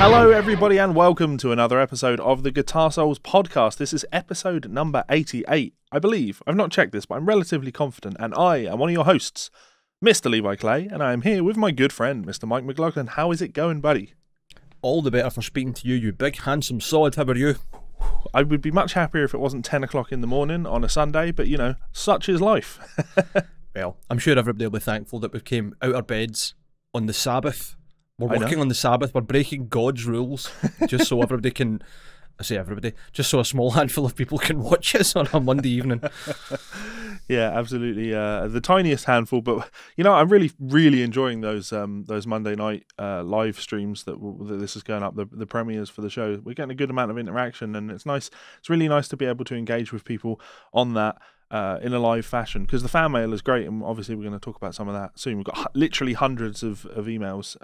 Hello everybody and welcome to another episode of the Guitar Souls podcast. This is episode number 88, I believe. I've not checked this, but I'm relatively confident, and I am one of your hosts, Mr. Levi Clay, and I am here with my good friend, Mr. Mike McLaughlin. How is it going, buddy? All the better for speaking to you, you big, handsome sod. How are you? I would be much happier if it wasn't 10 o'clock in the morning on a Sunday, but you know, such is life. Well, I'm sure everybody will be thankful that we came out our beds on the Sabbath. We're working on the Sabbath, we're breaking God's rules, just so everybody can, I say everybody, just so a small handful of people can watch us on a Monday evening. Yeah, absolutely. The tiniest handful, but you know, I'm really enjoying those Monday night live streams that this is going up, the premieres for the show. We're getting a good amount of interaction, and it's nice. It's really nice to be able to engage with people on that in a live fashion, because the fan mail is great, and obviously we're going to talk about some of that soon. We've got literally hundreds of emails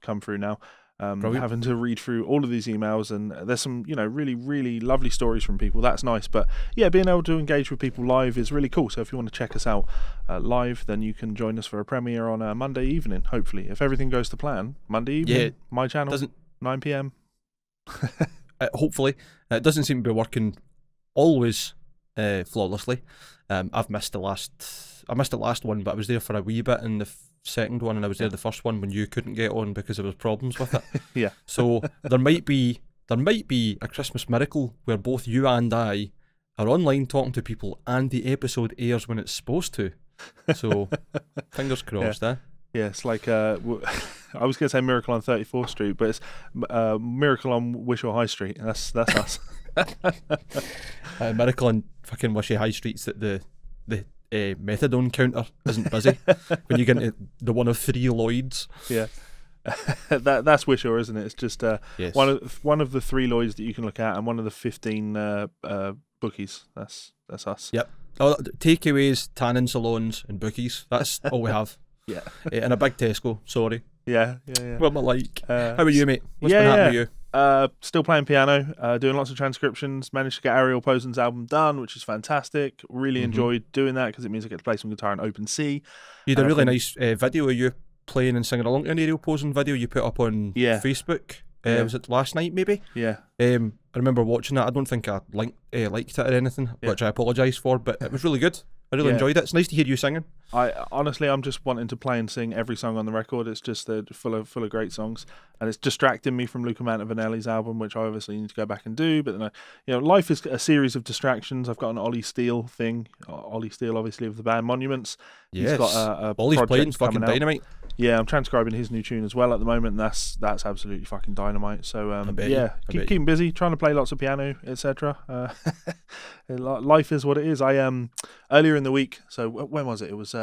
come through now. Having to read through all of these emails, and there's some, you know, really lovely stories from people. That's nice. But yeah, being able to engage with people live is really cool. So if you want to check us out live, then you can join us for a premiere on a Monday evening, hopefully, if everything goes to plan. Monday evening, my channel, 9 p.m. Hopefully. It doesn't seem to be working always flawlessly. I've missed the last one, but I was there for a wee bit in the second one, and I was there the first one when you couldn't get on because there was problems with it. Yeah. So there might be a Christmas miracle where both you and I are online talking to people, and the episode airs when it's supposed to. So fingers crossed, yeah. Yeah, it's like I was going to say Miracle on 34th Street, but it's Miracle on Wishaw High Street. That's us. Miracle on fucking Wishy High Street's that the methadone counter isn't busy when you get into the one of 3 Lloyds. Yeah. That's Wishaw, isn't it? It's just yes. one of the 3 Lloyds that you can look at, and one of the 15 bookies. That's us. Yep. Oh, takeaways, tanning salons, and bookies. That's all we have. Yeah. And a big Tesco. Sorry. Yeah. What am I like? How are you, mate? What's been happening to you? Still playing piano, doing lots of transcriptions. Managed to get Ariel Posen's album done, which is fantastic. Really enjoyed doing that because it means I get to play some guitar in open C. You did a really nice video of you playing and singing along to an Ariel Posen video you put up on Facebook. Was it last night, maybe? Yeah. I remember watching that. I don't think I liked it or anything, which I apologise for, but it was really good. I really enjoyed it. It's nice to hear you singing. Honestly, I'm just wanting to play and sing every song on the record. It's just full of great songs, and it's distracting me from Luca Mantovanielli's album, which I obviously need to go back and do. But then, you know, life is a series of distractions. I've got an Ollie Steele thing. Ollie Steele, obviously, of the band Monuments. Yes. He's got a Ollie's playing fucking dynamite. Yeah, I'm transcribing his new tune as well at the moment, and that's absolutely fucking dynamite. So keep busy, trying to play lots of piano, etc. Life is what it is. Earlier in the week, so when was it? It was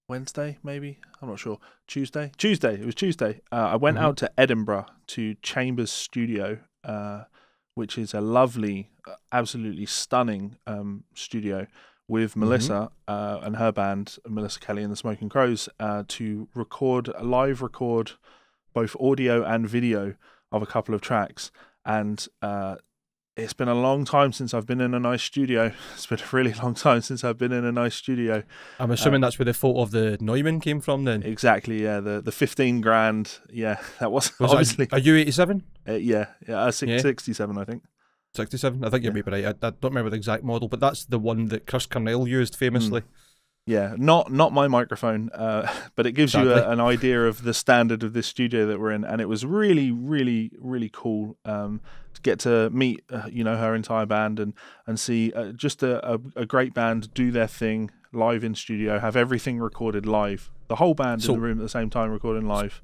Wednesday, maybe? I'm not sure. Tuesday. It was Tuesday. I went out to Edinburgh to Chambers Studio, which is a lovely, absolutely stunning studio, with Melissa and her band, Melissa Kelly and the Smoking Crows, to live record both audio and video of a couple of tracks. And it's been a long time since I've been in a nice studio. It's been a really long time since I've been in a nice studio. I'm assuming that's where the photo of the Neumann came from then? Exactly, yeah. The 15 grand, yeah. That was obviously... Are you 87? Yeah, 67, I think. 67? I think you're maybe right. I don't remember the exact model, but that's the one that Chris Cornell used famously. Yeah, not my microphone, but it gives you an idea of the standard of this studio that we're in, and it was really cool to get to meet her entire band and see just a great band do their thing live in studio, have everything recorded live, the whole band in the room at the same time recording live.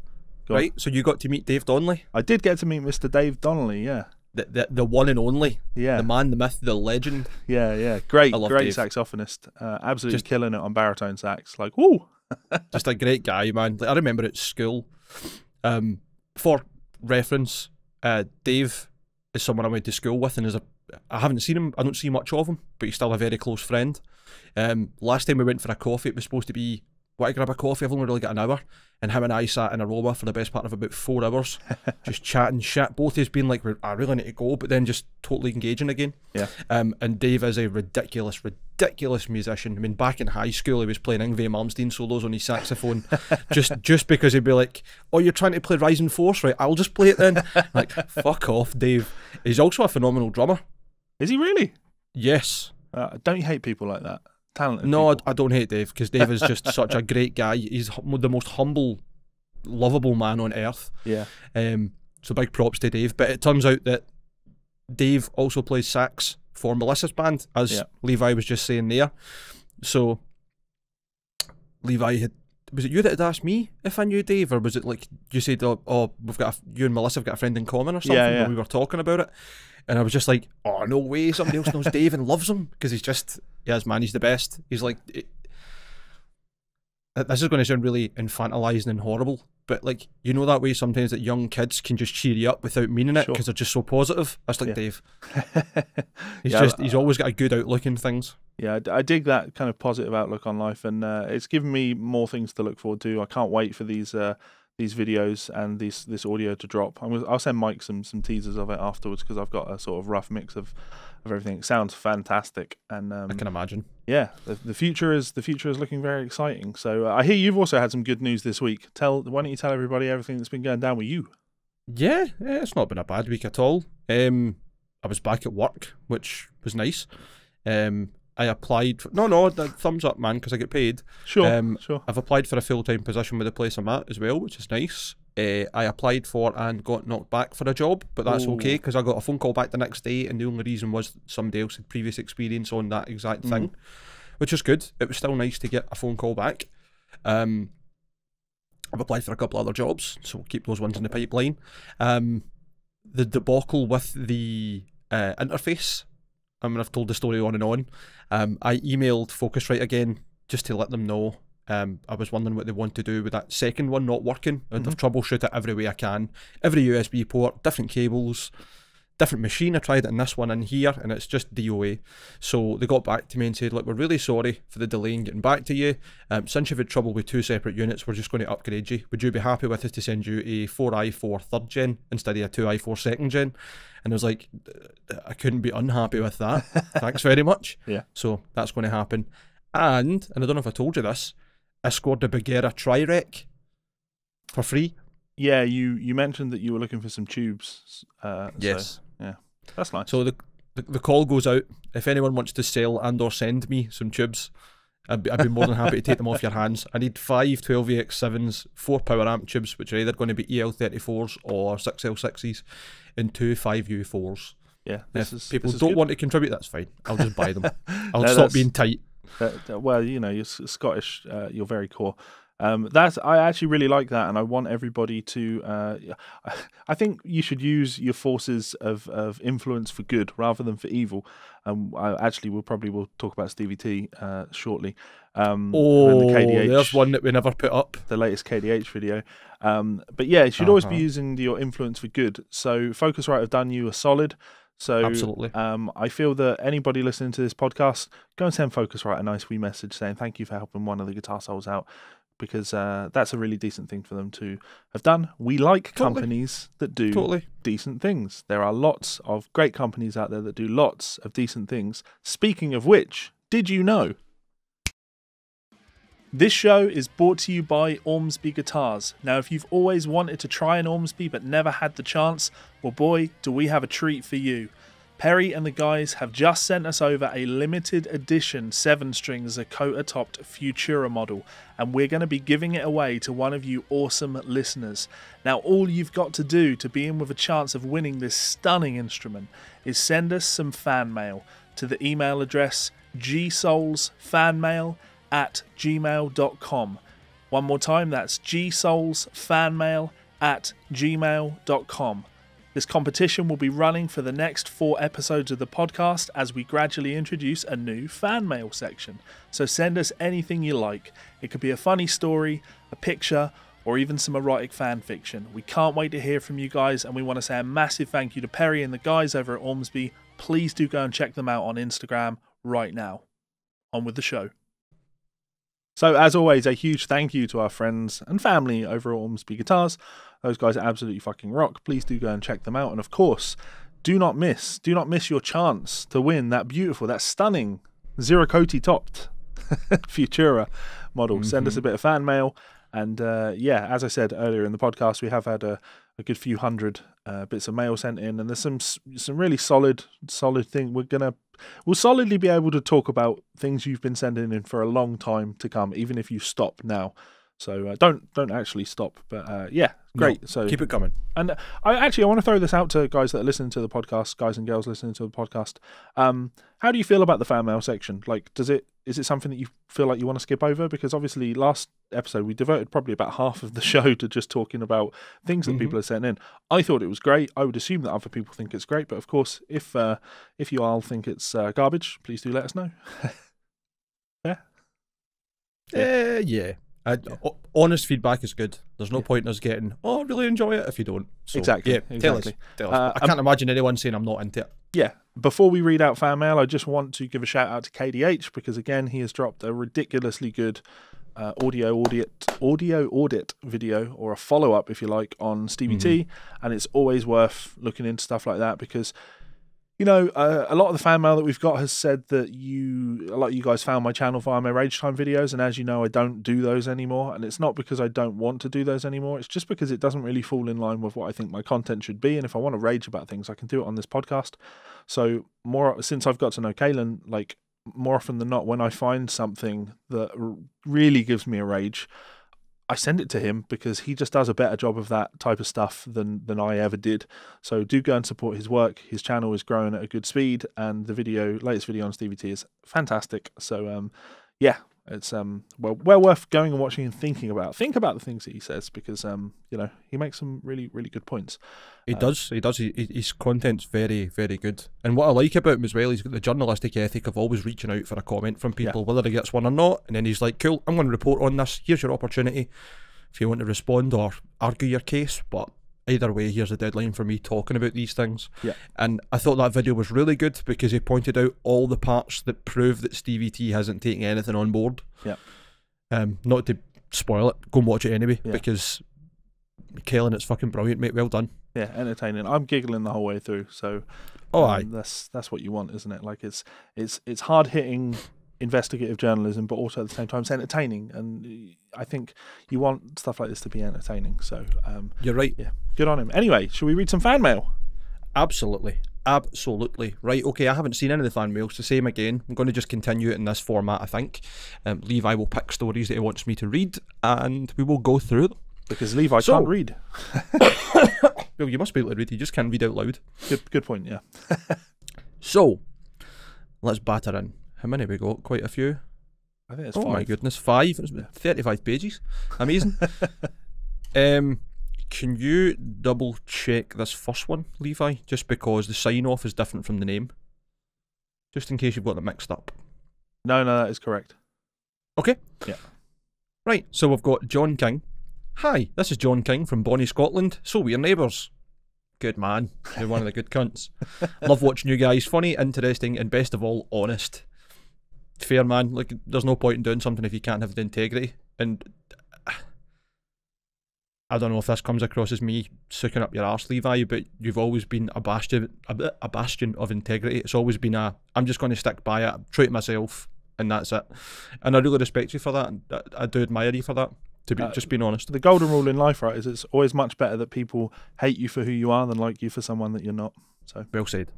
Right, so you got to meet Dave Donnelly? I did get to meet Mr. Dave Donnelly, yeah. The one and only, the man, the myth, the legend. Yeah, great Dave. saxophonist, absolutely killing it on baritone sax. Like, woo! Just a great guy, man. Like, I remember at school, for reference, Dave is someone I went to school with, and I haven't seen him. I don't see much of him, but he's still a very close friend. Last time we went for a coffee, it was supposed to be want to grab a coffee? I've only really got an hour. And him and I sat in a rower for the best part of about 4 hours, just chatting shit. Both of us being like, I really need to go, but then just totally engaging again. Yeah. And Dave is a ridiculous musician. I mean, back in high school, he was playing Yngwie Malmsteen solos on his saxophone, just because he'd be like, "Oh, you're trying to play Rising Force, right? I'll just play it then." Like, fuck off, Dave. He's also a phenomenal drummer. Is he really? Yes. Don't you hate people like that? Talented no, people. I don't hate Dave, because Dave is just such a great guy. He's the most humble, lovable man on earth. Yeah. So big props to Dave. But it turns out that Dave also plays sax for Melissa's band, as Levi was just saying there. So Levi was it you that had asked me if I knew Dave, or was it like you said, "Oh, you and Melissa have got a friend in common" or something? Yeah. When we were talking about it, and I was just like, "Oh, no way! Somebody else knows Dave and loves him," because yes, man, he's the best. He's like, this is going to sound really infantilizing and horrible, but like, you know that way sometimes that young kids can just cheer you up without meaning it because they're just so positive. That's like Dave. He's always got a good outlook in things. Yeah, I dig that kind of positive outlook on life, and it's given me more things to look forward to. I can't wait for these videos and this audio to drop. I'll send Mike some teasers of it afterwards, because I've got a sort of rough mix of everything. It sounds fantastic, and I can imagine. Yeah, the future is looking very exciting. So I hear you've also had some good news this week. Why don't you tell everybody everything that's been going down with you? Yeah, it's not been a bad week at all. I was back at work, which was nice. I applied for, thumbs up, man, because I get paid. Sure. I've applied for a full-time position with the place I'm at as well, which is nice. I applied for and got knocked back for a job, but that's okay, because I got a phone call back the next day, and the only reason was somebody else had previous experience on that exact thing, which is good. It was still nice to get a phone call back. I've applied for a couple other jobs, so we'll keep those ones in the pipeline. The debacle with the interface, I've told the story on and on. I emailed Focusrite again just to let them know. I was wondering what they want to do with that second one not working, and I've troubleshoot it every way I can. Every USB port, different cables, different machine. I tried it in this one in here, and it's just DOA. So they got back to me and said, "Look, we're really sorry for the delay in getting back to you. Since you've had trouble with 2 separate units, we're just going to upgrade you. Would you be happy with us to send you a 4i4 3rd gen instead of a 2i4 2nd gen?" And I was like, I couldn't be unhappy with that. Thanks very much. Yeah. So that's going to happen. And I don't know if I told you this, I scored the Bagheera Tri-Rec for free. Yeah, you mentioned that you were looking for some tubes. Yes. So, yeah, that's nice. So the call goes out. If anyone wants to sell and or send me some tubes, I'd be more than happy to take them off your hands. I need 5 12AX7s, 4 power amp tubes, which are either going to be EL34s or 6L6s, and 2 5U4s. Yeah, if people don't want to contribute, that's fine. I'll just buy them. I'll stop being tight. Well, you know, you're Scottish. You're very core. I actually really like that, and I want everybody to. I think you should use your forces of influence for good rather than for evil. We'll talk about Stevie T shortly. There's one that we never put up. The latest KDH video. But yeah, you should always be using your influence for good. So Focusrite have done you a solid. So absolutely. I feel that anybody listening to this podcast, go and send Focusrite a nice wee message saying thank you for helping one of the Guitar Souls out, because that's a really decent thing for them to have done. We like companies that do decent things. There are lots of great companies out there that do lots of decent things. Speaking of which, did you know? This show is brought to you by Ormsby Guitars. Now, if you've always wanted to try an Ormsby but never had the chance, well boy, do we have a treat for you. Perry and the guys have just sent us over a limited edition 7-string Zakota-topped Futura model, and we're going to be giving it away to one of you awesome listeners. Now, all you've got to do to be in with a chance of winning this stunning instrument is send us some fan mail to the email address GsolesFanMail@gmail.com. One more time, that's GsolesFanMail@gmail.com. This competition will be running for the next 4 episodes of the podcast as we gradually introduce a new fan mail section. So send us anything you like. It could be a funny story, a picture, or even some erotic fan fiction. We can't wait to hear from you guys, and we want to say a massive thank you to Perry and the guys over at Ormsby. Please do go and check them out on Instagram right now. On with the show. So, as always, a huge thank you to our friends and family over at Ormsby Guitars. Those guys are absolutely fucking rock. Please do go and check them out. And of course, do not miss your chance to win that beautiful, that stunning Zero Coty topped Futura model. Send us a bit of fan mail. And yeah, as I said earlier in the podcast, we have had a good few hundred bits of mail sent in, and there's some really solid thing. We'll solidly be able to talk about things you've been sending in for a long time to come, even if you stop now. So don't actually stop. But yeah, great. No, so keep it coming. And I want to throw this out to guys that are listening to the podcast, guys and girls listening to the podcast. How do you feel about the fan mail section? Like, is it something that you feel like you want to skip over? Because obviously last episode we devoted probably about half of the show to just talking about things that people are sending in. I thought it was great. I would assume that other people think it's great, but of course, if you all think it's garbage, please do let us know. Yeah. Honest feedback is good. There's no point in us getting, I really enjoy it if you don't. So, exactly. Tell us. I can't imagine anyone saying I'm not into it. Yeah. Before we read out fan mail, I just want to give a shout out to KDH because again he has dropped a ridiculously good audio audit video, or a follow up if you like, on Stevie T, and it's always worth looking into stuff like that because, you know, a lot of the fan mail that we've got has said that a lot of you guys found my channel via my Rage Time videos, and as you know, I don't do those anymore. And it's not because I don't want to do those anymore. It's just because it doesn't really fall in line with what I think my content should be. And if I want to rage about things, I can do it on this podcast. So since I've got to know Kaylin, like more often than not, when I find something that really gives me a rage, I send it to him because he just does a better job of that type of stuff than I ever did. So do go and support his work. His channel is growing at a good speed, and the latest video on Stevie T is fantastic. So yeah, it's well worth going and watching and thinking about. Think about the things that he says because you know, he makes some really, really good points. He does. His content's very, very good. And what I like about him as well, he's got the journalistic ethic of always reaching out for a comment from people, whether he gets one or not. And then he's like, cool, I'm going to report on this. Here's your opportunity if you want to respond or argue your case. But either way, here's a deadline for me talking about these things. Yeah. And I thought that video was really good because he pointed out all the parts that prove that Stevie T hasn't taken anything on board. Yeah. Not to spoil it, go and watch it anyway because Kellen, it's fucking brilliant, mate. Well done. Yeah, entertaining. I'm giggling the whole way through. So that's what you want, isn't it? Like it's hard hitting investigative journalism, but also at the same time it's entertaining, and I think you want stuff like this to be entertaining. So you're right. Yeah, good on him. Anyway, should we read some fan mail? Absolutely. Right, okay, I haven't seen any of the fan mails, so same again. I'm going to just continue it in this format, I think. Levi will pick stories that he wants me to read, and we will go through them. Because Levi can't read. Well, you must be able to read, you just can't read out loud. Good point, yeah. So, let's batter in. How many have we got? Quite a few. I think it's 5. Oh my goodness, 5. It's 35 pages. Amazing. Can you double check this first one, Levi? Just because the sign off is different from the name. Just in case you've got them mixed up. No, that is correct. Okay. Yeah. Right, so we've got John King. Hi, this is John King from Bonnie, Scotland. So we're neighbours. Good man. You're one of the good cunts. Love watching you guys. Funny, interesting, and best of all, honest. Fair, man. Like, there's no point in doing something if you can't have the integrity. And I don't know if this comes across as me sucking up your arse, Levi, but you've always been a bastion of integrity. It's always been I'm just going to stick by it, true to myself, and that's it. And I really respect you for that. And I do admire you for that. To be just being honest. The golden rule in life, right, is it's always much better that people hate you for who you are than like you for someone that you're not. So well said.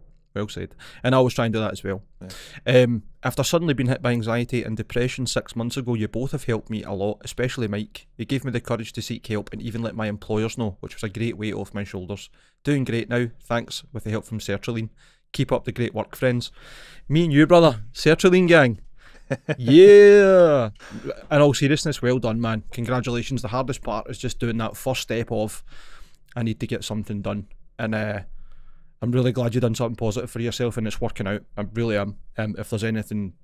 And I always try and do that as well. Yeah. After suddenly being hit by anxiety and depression 6 months ago, you both have helped me a lot, especially Mike. He gave me the courage to seek help and even let my employers know, which was a great weight off my shoulders. Doing great now, thanks, with the help from Sertraline. Keep up the great work, friends. Me and you, brother, Sertraline gang. Yeah. In all seriousness, well done, man. Congratulations. The hardest part is just doing that first step of I need to get something done, and I'm really glad you've done something positive for yourself and it's working out. I really am. If there's anything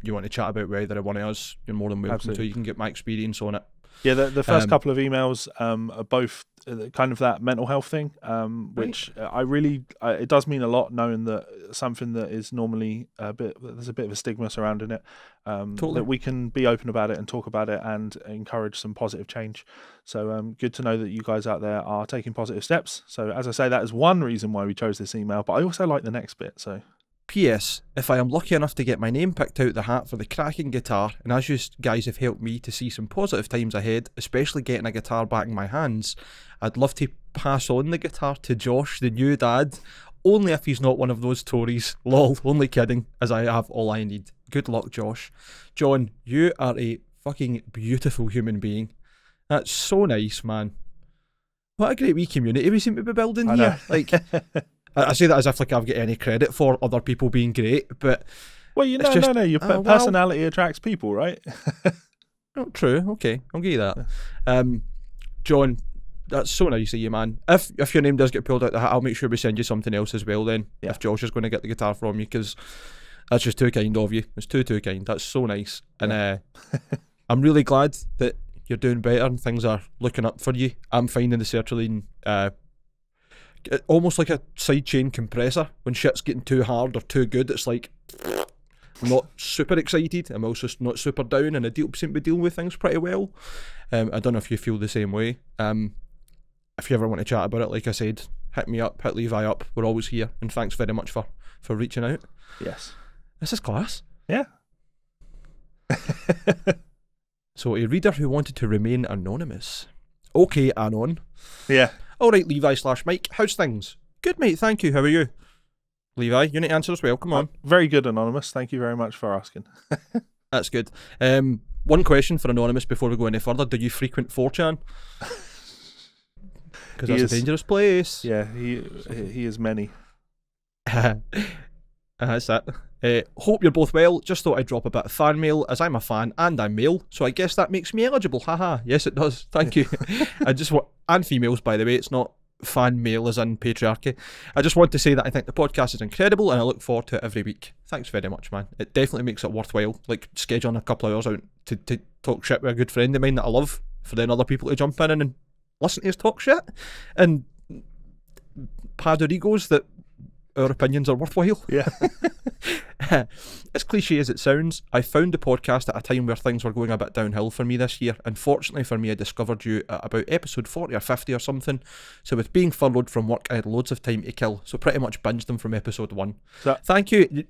you want to chat about with either one of us, you're more than welcome to. You can get my experience on it. Yeah, the first couple of emails are both kind of that mental health thing, which it does mean a lot knowing that something that is normally there's a bit of a stigma surrounding it, that we can be open about it and talk about it and encourage some positive change. So good to know that you guys out there are taking positive steps. So as I say, that is one reason why we chose this email, but I also like the next bit. So P.S. If I am lucky enough to get my name picked out the hat for the cracking guitar, and as you guys have helped me to see some positive times ahead, especially getting a guitar back in my hands, I'd love to pass on the guitar to Josh, the new dad, only if he's not one of those Tories. Lol, only kidding, as I have all I need. Good luck, Josh. John, you are a fucking beautiful human being. That's so nice, man. What a great wee community we seem to be building here. Like, I say that as if like I've got any credit for other people being great, but well, no. Your personality attracts people, right? Oh, true. Okay, I'll give you that. John, that's so nice of you, man. If your name does get pulled out the hat, I'll make sure we send you something else as well. Then, if Josh is going to get the guitar from you, because that's just too kind of you. It's too kind. That's so nice, and I'm really glad that you're doing better and things are looking up for you. I'm finding the sertraline almost like a sidechain compressor. When shit's getting too hard or too good, it's like I'm not super excited, I'm also not super down, and I seem to be dealing with things pretty well. I don't know if you feel the same way. If you ever want to chat about it, like I said, hit me up, hit Levi up, we're always here, and thanks very much for reaching out. Yes. This is class. Yeah. So, a reader who wanted to remain anonymous. Okay, Anon. Yeah. Alright, Levi/Mike, how's things? Good, mate, thank you, how are you? Levi, you need to answer as well, come on. Very good, Anonymous, thank you very much for asking. That's good. One question for Anonymous before we go any further. Do you frequent 4chan? Because that's a dangerous place. Yeah, he is many. That's that. Hope you're both well. Just thought I'd drop a bit of fan mail, as I'm a fan and I'm male, so I guess that makes me eligible. Haha. Yes, it does. Thank you. I just want, and females, by the way. It's not fan mail as in patriarchy. I just want to say that I think the podcast is incredible and I look forward to it every week. Thanks very much, man. It definitely makes it worthwhile. Like scheduling a couple of hours out to talk shit with a good friend of mine that I love, for then other people to jump in and listen to us talk shit and pad our egos that our opinions are worthwhile. Yeah. As cliche as it sounds, I found the podcast at a time where things were going a bit downhill for me this year. Unfortunately for me, I discovered you at about episode 40 or 50 or something. So with being furloughed from work, I had loads of time to kill. So pretty much binged them from episode 1. Thank you.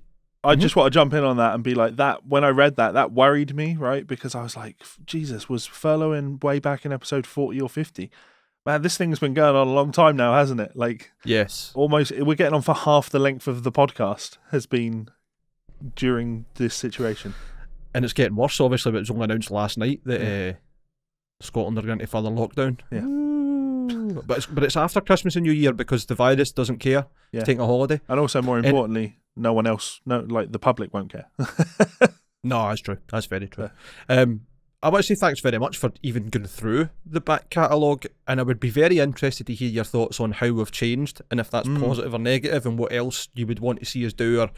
I just want to jump in on that and be like, that when I read that worried me, right? Because I was like, Jesus, was furloughing way back in episode 40 or 50? Man, this thing's been going on a long time now, hasn't it? Like, yes, almost we're getting on for half the length of the podcast has been during this situation, and it's getting worse. Obviously, but it was only announced last night that Scotland are going to further lockdown. Yeah, but it's after Christmas and New Year because the virus doesn't care. It's taking a holiday, and also more importantly, no one else, the public won't care. No, that's true. That's very true. I want to say thanks very much for even going through the back catalogue, and I would be very interested to hear your thoughts on how we've changed and if that's positive or negative, and what else you would want to see us do, or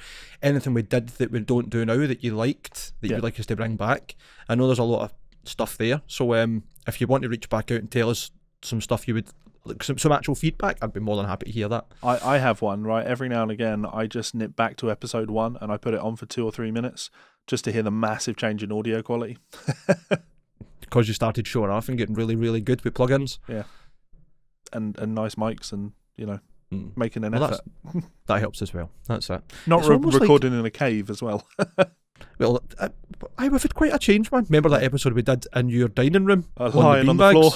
anything we did that we don't do now that you liked, that you would like us to bring back. I know there's a lot of stuff there, so if you want to reach back out and tell us some stuff you would, like some actual feedback, I'd be more than happy to hear that. I have one, right? Every now and again I just nip back to episode 1 and I put it on for 2 or 3 minutes just to hear the massive change in audio quality. Because you started showing off and getting really, really good with plugins. Yeah. And nice mics and, making an effort. That helps as well. That's it. Not recording in a cave as well. Well, we've had quite a change, man. Remember that episode we did in your dining room? Lying on the floor.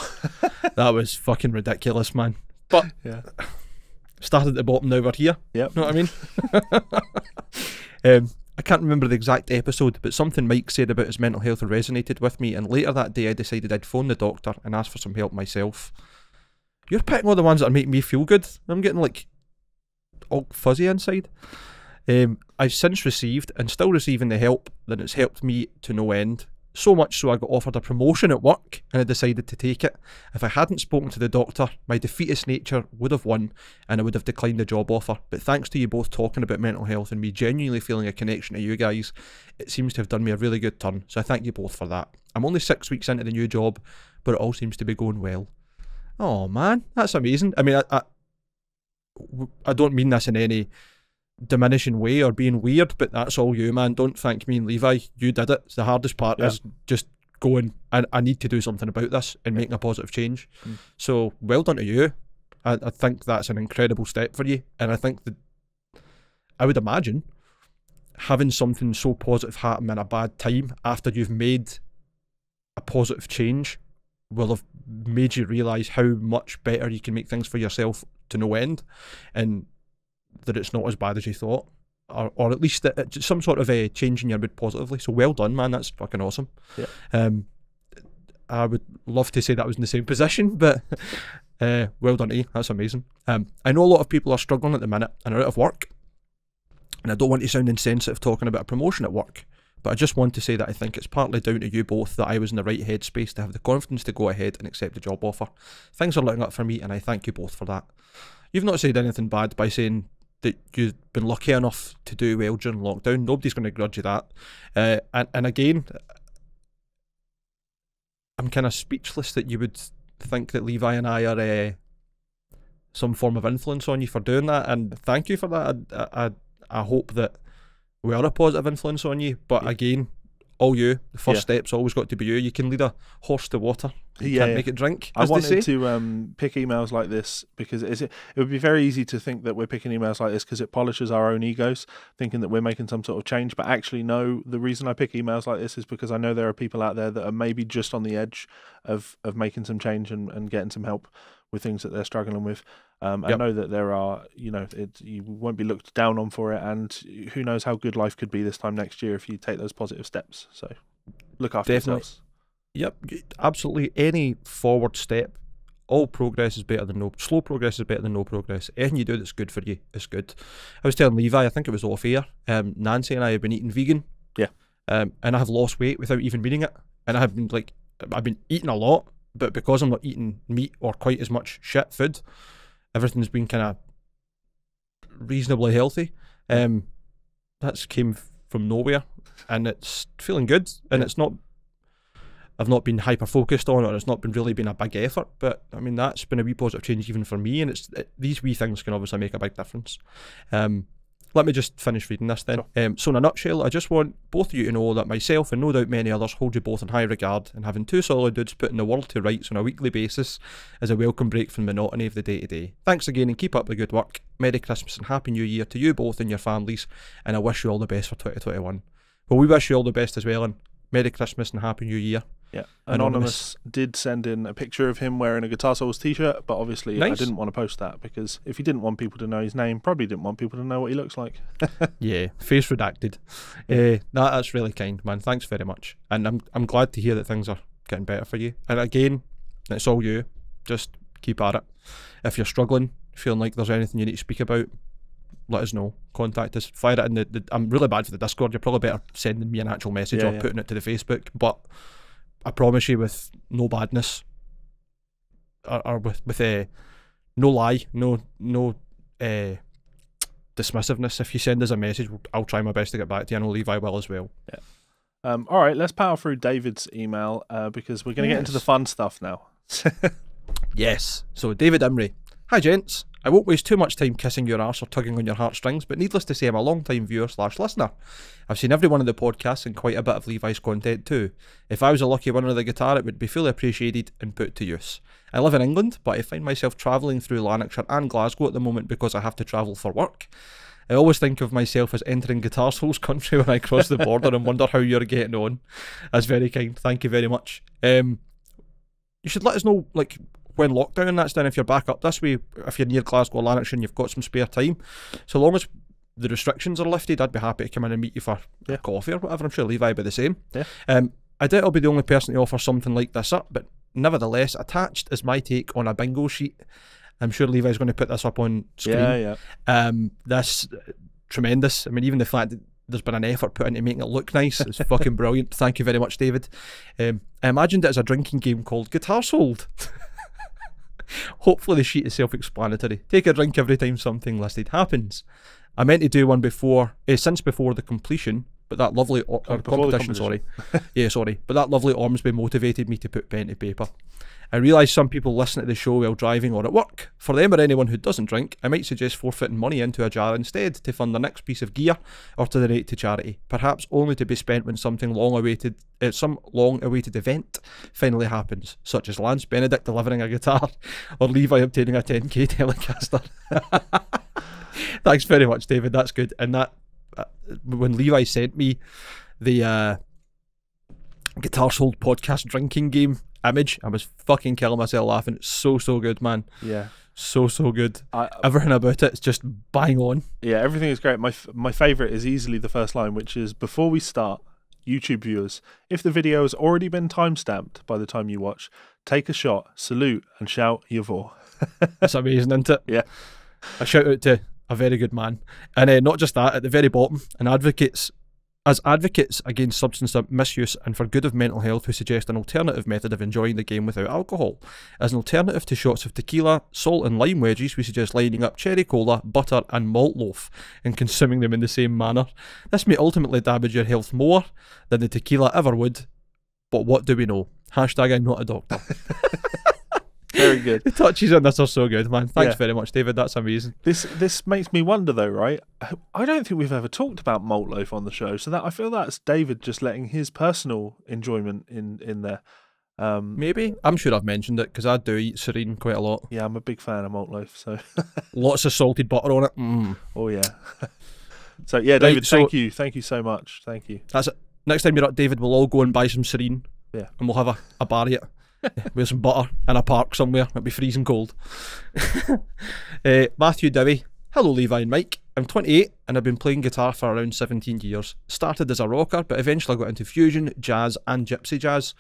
That was fucking ridiculous, man. But started at the bottom, now we're here. Yep. Know what I mean? I can't remember the exact episode, but something Mike said about his mental health resonated with me, and later that day I decided I'd phone the doctor and ask for some help myself. You're picking all the ones that are making me feel good. I'm getting like all fuzzy inside. I've since received and still receiving the help that it's helped me to no end. So much so I got offered a promotion at work and I decided to take it. If I hadn't spoken to the doctor, my defeatist nature would have won and I would have declined the job offer. But thanks to you both talking about mental health and me genuinely feeling a connection to you guys, it seems to have done me a really good turn. So I thank you both for that. I'm only 6 weeks into the new job, but it all seems to be going well. Oh man, that's amazing. I mean, I don't mean this in any diminishing way or being weird, but that's all you, man. Don't thank me and Levi. You did it. The hardest part is just going, I need to do something about this and making a positive change. So well done to you. I think that's an incredible step for you, and I think that I would imagine having something so positive happen in a bad time after you've made a positive change will have made you realise how much better you can make things for yourself to no end, and that it's not as bad as you thought, or at least that it's some sort of a change in your mood positively. So well done, man. That's fucking awesome. I would love to say that I was in the same position, but well done to you. That's amazing. I know a lot of people are struggling at the minute and are out of work, and I don't want to sound insensitive talking about a promotion at work, but I just want to say that I think it's partly down to you both that I was in the right headspace to have the confidence to go ahead and accept the job offer. Things are looking up for me, and I thank you both for that. You've not said anything bad by saying that you've been lucky enough to do well during lockdown. Nobody's going to grudge you that. And again, I'm kind of speechless that you would think that Levi and I are some form of influence on you for doing that, and thank you for that. I hope that we are a positive influence on you, but again, all you. The first step's always got to be you. You can lead a horse to water. You can't make it drink. I wanted to pick emails like this because it would be very easy to think that we're picking emails like this because it polishes our own egos, thinking that we're making some sort of change. But actually, no, the reason I pick emails like this is because I know there are people out there that are maybe just on the edge of making some change and getting some help with things that they're struggling with. I know that there are, you won't be looked down on for it, and who knows how good life could be this time next year if you take those positive steps. So look after yourselves. Yep, absolutely. Any forward step, all progress is better than no. Slow progress is better than no progress. Anything you do that's good for you is good. I was telling Levi, I think it was off air, Nancy and I have been eating vegan. Yeah. And I have lost weight without even meaning it. And I've been eating a lot, but because I'm not eating meat or quite as much shit food, everything's been kind of reasonably healthy. That's came from nowhere, and it's feeling good. And it's not, I've not been hyper focused on it, or it's not really been a big effort. But I mean, that's been a wee positive change even for me, and these wee things can obviously make a big difference. Let me just finish reading this then. Sure. So in a nutshell, I just want both of you to know that myself and no doubt many others hold you both in high regard, and having two solid dudes putting the world to rights on a weekly basis is a welcome break from the monotony of the day-to-day. Thanks again and keep up the good work. Merry Christmas and Happy New Year to you both and your families, and I wish you all the best for 2021. Well, we wish you all the best as well, and Merry Christmas and Happy New Year. Yeah, Anonymous did send in a picture of him wearing a Guitar Souls t-shirt, but obviously I didn't want to post that because if he didn't want people to know his name, probably didn't want people to know what he looks like. Yeah, face redacted. That's really kind, man. Thanks very much, and I'm glad to hear that things are getting better for you. And again, it's all you. Just keep at it. If you're struggling, feeling like there's anything you need to speak about, let us know. Contact us. Fire it in the I'm really bad for the Discord. You're probably better sending me an actual message or putting it to the Facebook, but I promise you, with no badness, or with no lie, no dismissiveness, if you send us a message, I'll try my best to get back to you. I know Levi will as well. Yeah. All right, let's power through David's email because we're going to get into the fun stuff now. Yes. So David Imrie. Hi gents. I won't waste too much time kissing your arse or tugging on your heartstrings, but needless to say I'm a long time viewer / listener. I've seen every one of the podcasts and quite a bit of Levi's content too. If I was a lucky winner of the guitar, it would be fully appreciated and put to use. I live in England, but I find myself travelling through Lanarkshire and Glasgow at the moment because I have to travel for work. I always think of myself as entering Guitar Souls country when I cross the border and wonder how you're getting on. That's very kind. Thank you very much. You should let us know, like, when lockdown and that's done, if you're back up this way, if you're near Glasgow or Lanarkshire and you've got some spare time, so long as the restrictions are lifted, I'd be happy to come in and meet you for coffee or whatever. I'm sure Levi would be the same. I doubt I'll be the only person to offer something like this up, but nevertheless, attached is my take on a bingo sheet. I'm sure Levi's going to put this up on screen. That's tremendous. I mean, even the fact that there's been an effort put into making it look nice is fucking brilliant. Thank you very much, David. I imagined it as a drinking game called Guitar Sold. Hopefully the sheet is self-explanatory. Take a drink every time something listed happens. I meant to do one since before the completion, but that lovely competition, sorry. Yeah, sorry. But that lovely Ormsby motivated me to put pen to paper. I realise some people listen to the show while driving or at work. For them or anyone who doesn't drink, I might suggest forfeiting money into a jar instead to fund the next piece of gear or to donate to charity, perhaps only to be spent when something some long-awaited event finally happens, such as Lance Benedict delivering a guitar or Levi obtaining a 10k Telecaster. Thanks very much, David. That's good. And that when Levi sent me the Guitar Sold podcast drinking game image, I was fucking killing myself laughing. It's so good, man. Yeah, so good. Everything about it's just bang on. Yeah, everything is great. My favourite is easily the first line, which is, before we start, YouTube viewers, if the video has already been timestamped by the time you watch, take a shot, salute and shout Yavor. That's amazing, isn't it? Yeah. A shout out to a very good man. And not just that, at the very bottom, as advocates against substance misuse and for good of mental health, we suggest an alternative method of enjoying the game without alcohol. As an alternative to shots of tequila, salt and lime wedges, we suggest lining up cherry cola, butter and malt loaf and consuming them in the same manner. This may ultimately damage your health more than the tequila ever would, but what do we know? Hashtag I'm not a doctor. Very good. The touches on this are so good, man. Thanks very much, David. That's amazing. This makes me wonder, though, right? I don't think we've ever talked about malt loaf on the show, so that I feel that's David just letting his personal enjoyment in there. Maybe. I'm sure I've mentioned it because I do eat Serene quite a lot. Yeah, I'm a big fan of malt loaf. So lots of salted butter on it. Oh yeah. So yeah, David, thank you so much. Thank you. That's it. Next time you're up, David, we'll all go and buy some Serene. Yeah, and we'll have a bar at with some butter in a park somewhere. It'll be freezing cold. Matthew Dowie. Hello, Levi and Mike. I'm 28 and I've been playing guitar for around 17 years. Started as a rocker, but eventually got into fusion, jazz and gypsy jazz.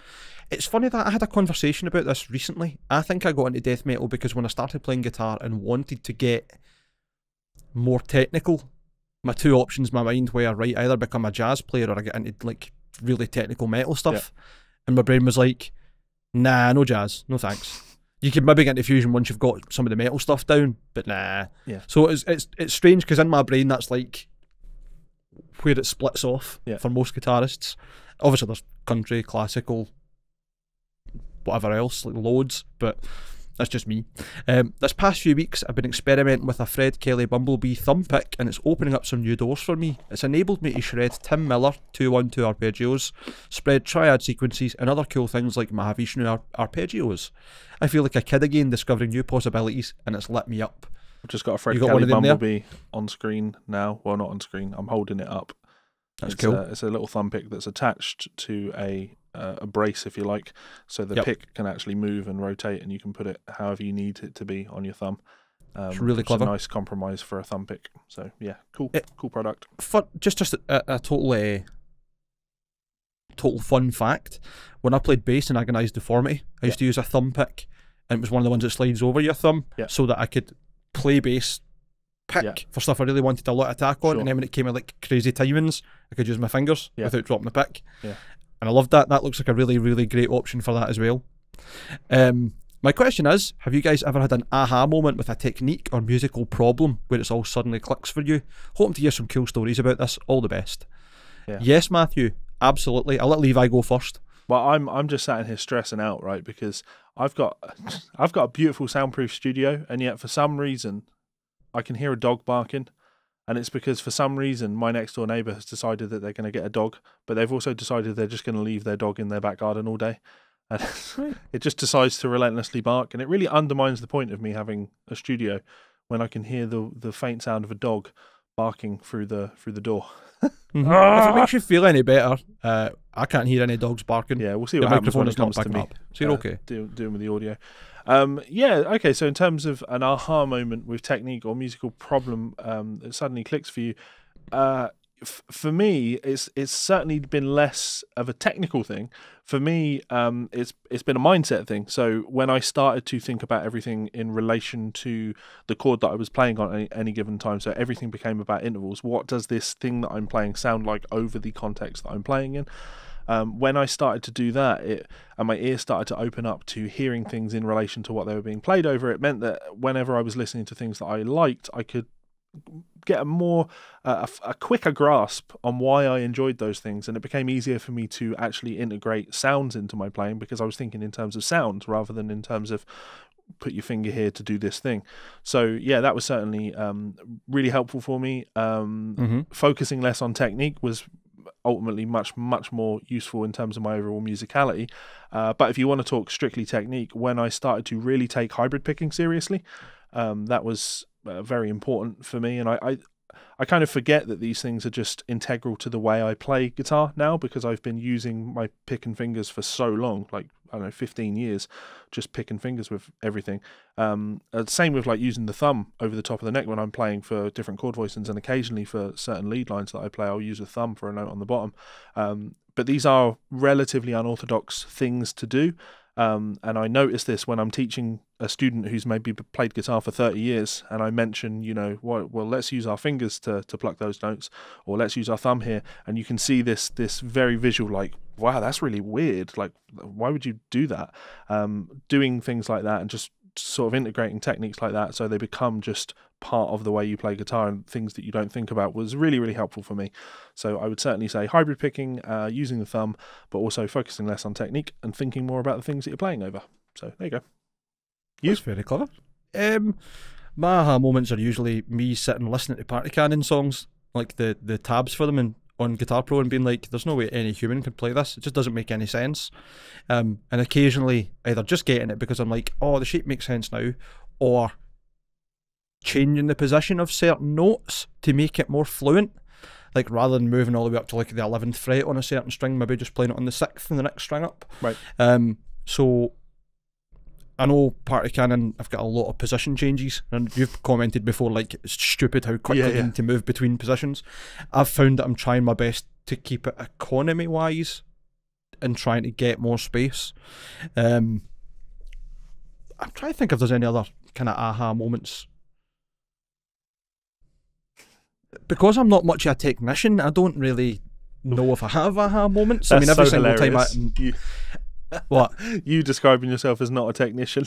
It's funny that I had a conversation about this recently. I think I got into death metal because when I started playing guitar and wanted to get more technical, my two options in my mind were, right, either become a jazz player or I get into like really technical metal stuff. Yeah. And my brain was like, nah, no jazz, no thanks. You could maybe get into fusion once you've got some of the metal stuff down, but nah. Yeah. So it's strange because in my brain that's like where it splits off for most guitarists. Obviously there's country, classical, whatever else, like loads, but that's just me. This past few weeks I've been experimenting with a Fred Kelly Bumblebee thumb pick and it's opening up some new doors for me. It's enabled me to shred Tim Miller 212 arpeggios, spread triad sequences and other cool things like Mahavishnu arpeggios. I feel like a kid again discovering new possibilities and it's lit me up. I've just got a Fred Kelly Bumblebee on screen now. Well, not on screen, I'm holding it up. That's cool. It's a little thumb pick that's attached to a brace, if you like, so the pick can actually move and rotate and you can put it however you need it to be on your thumb. It's really clever. It's a nice compromise for a thumb pick. So yeah, cool product. Just a total fun fact, when I played bass in Agonized Deformity, I used to use a thumb pick and it was one of the ones that slides over your thumb so that I could play bass pick for stuff I really wanted a lot of attack on, and then when it came with like crazy timings I could use my fingers without dropping the pick. And I loved that. That looks like a really, really great option for that as well. My question is, have you guys ever had an aha moment with a technique or musical problem where it's all suddenly clicks for you? Hoping to hear some cool stories about this. All the best. Yes, Matthew, absolutely. I'll let Levi go first. Well, I'm just sat in here stressing out, right? Because I've got a beautiful soundproof studio, and yet for some reason I can hear a dog barking. And it's because for some reason my next door neighbour has decided that they're going to get a dog, but they've also decided they're just going to leave their dog in their back garden all day. And it just decides to relentlessly bark, and it really undermines the point of me having a studio when I can hear the faint sound of a dog barking through the door. If it makes you feel any better, I can't hear any dogs barking. Yeah, we'll see what happens when it comes to me. Up, so you're okay. Doing with the audio. Okay, so in terms of an aha moment with technique or musical problem that suddenly clicks for you, for me, it's certainly been less of a technical thing. For me, it's been a mindset thing. So when I started to think about everything in relation to the chord that I was playing on any given time, so everything became about intervals. What does this thing that I'm playing sound like over the context that I'm playing in? When I started to do that, and my ears started to open up to hearing things in relation to what they were being played over, it meant that whenever I was listening to things that I liked, I could get a quicker grasp on why I enjoyed those things, and it became easier for me to actually integrate sounds into my playing because I was thinking in terms of sounds rather than in terms of put your finger here to do this thing. So yeah, that was certainly really helpful for me. Focusing less on technique was ultimately much more useful in terms of my overall musicality. But if you want to talk strictly technique, when I started to really take hybrid picking seriously, that was very important for me. And I kind of forget that these things are just integral to the way I play guitar now, because I've been using my pick and fingers for so long, like, I don't know, 15 years, just picking fingers with everything. Same with like using the thumb over the top of the neck when I'm playing for different chord voicings, and occasionally for certain lead lines that I play, I'll use a thumb for a note on the bottom. But these are relatively unorthodox things to do. And I notice this when I'm teaching a student who's maybe played guitar for 30 years, and I mention, you know, well, let's use our fingers to pluck those notes, or let's use our thumb here, and you can see this very visual, like, wow, that's really weird. Like, why would you do that? Doing things like that and just sort of integrating techniques like that so they become just part of the way you play guitar and things that you don't think about was really, really helpful for me. So I would certainly say hybrid picking, using the thumb, but also focusing less on technique and thinking more about the things that you're playing over. So there you go. That's very clever. My aha moments are usually me sitting listening to Party Cannon songs, like the tabs for them, and on Guitar Pro, and being like, there's no way any human could play this. It just doesn't make any sense. And occasionally either just getting it because I'm like, oh, the shape makes sense now, or changing the position of certain notes to make it more fluent. Like, rather than moving all the way up to like the 11th fret on a certain string, maybe just playing it on the 6th and the next string up. Right. So I know Party Cannon, I've got a lot of position changes, and you've commented before, like, it's stupid how quickly you need to move between positions. I've found that I'm trying my best to keep it economy-wise and trying to get more space. I'm trying to think if there's any other kind of aha moments. Because I'm not much of a technician, I don't really know if I have aha moments. That's I mean, every so single hilarious. time What? You describing yourself as not a technician.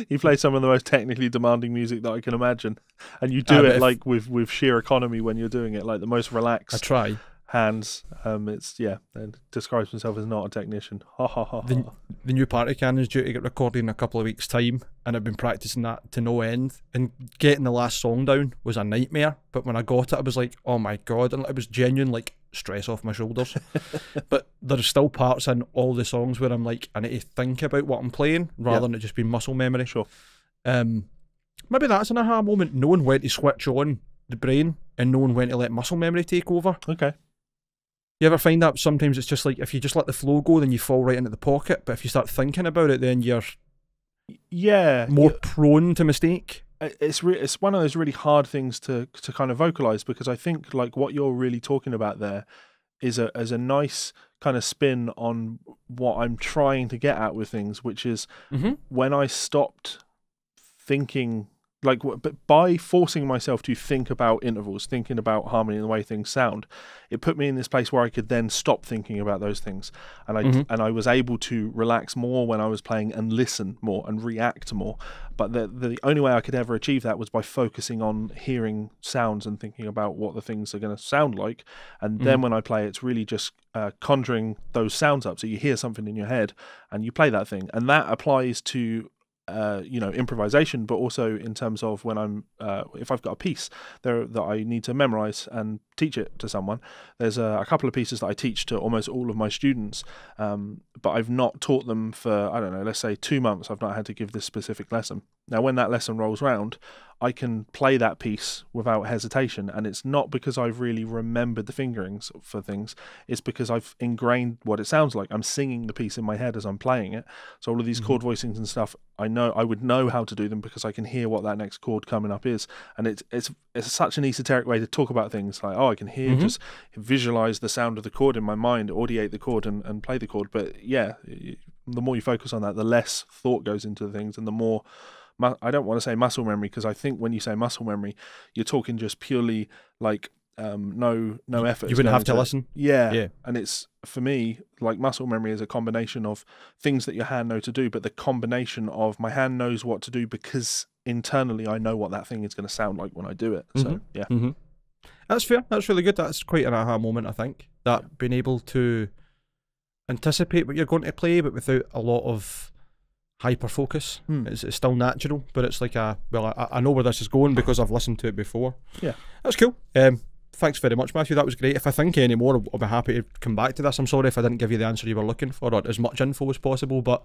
You play some of the most technically demanding music that I can imagine, and you do it like with sheer economy when you're doing it, like the most relaxed. I try. Hands. It's and describes himself as not a technician. Ha ha ha. The new Party Cannon is due to get recorded in a couple of weeks' time, and I've been practicing that to no end. And getting the last song down was a nightmare. But when I got it, I was like, oh my god, and it was genuine like stress off my shoulders. But there's still parts in all the songs where I'm like, I need to think about what I'm playing rather than it just be muscle memory. Sure. Maybe that's an aha moment, knowing when to switch on the brain and knowing when to let muscle memory take over. Okay. You ever find that sometimes it's just like, if you just let the flow go, then you fall right into the pocket, but if you start thinking about it, then you're more prone to mistake? It's one of those really hard things to kind of vocalize, because I think like what you're really talking about there is a nice kind of spin on what I'm trying to get at with things, which is when I stopped thinking, like, but by forcing myself to think about intervals, thinking about harmony and the way things sound, it put me in this place where I could then stop thinking about those things, and I was able to relax more when I was playing and listen more and react more. But the only way I could ever achieve that was by focusing on hearing sounds and thinking about what the things are going to sound like. And then when I play, it's really just conjuring those sounds up. So you hear something in your head and you play that thing, and that applies to improvisation, but also in terms of when I'm if I've got a piece there that I need to memorize and teach it to someone. There's a couple of pieces that I teach to almost all of my students, but I've not taught them for, I don't know, let's say 2 months. I've not had to give this specific lesson. Now when that lesson rolls round, I can play that piece without hesitation, and it's not because I've really remembered the fingerings for things, it's because I've ingrained what it sounds like. I'm singing the piece in my head as I'm playing it, so all of these chord voicings and stuff, I would know how to do them because I can hear what that next chord coming up is. And it's such an esoteric way to talk about things, like, oh, I can hear, just visualize the sound of the chord in my mind, audiate the chord and play the chord. But yeah, the more you focus on that, the less thought goes into the things, and the more, I don't want to say muscle memory, because I think when you say muscle memory, you're talking just purely like no effort. You wouldn't have to listen. Yeah, and it's, for me, like muscle memory is a combination of things that your hand know to do, but the combination of my hand knows what to do because internally I know what that thing is going to sound like when I do it. So yeah, that's fair. That's really good. That's quite an aha moment, I think. That being able to anticipate what you're going to play, but without a lot of hyper focus. It's still natural, but it's like I know where this is going because I've listened to it before. Yeah, that's cool. Thanks very much, Matthew. That was great. If I think any more, I'll be happy to come back to this. I'm sorry if I didn't give you the answer you were looking for or as much info as possible, but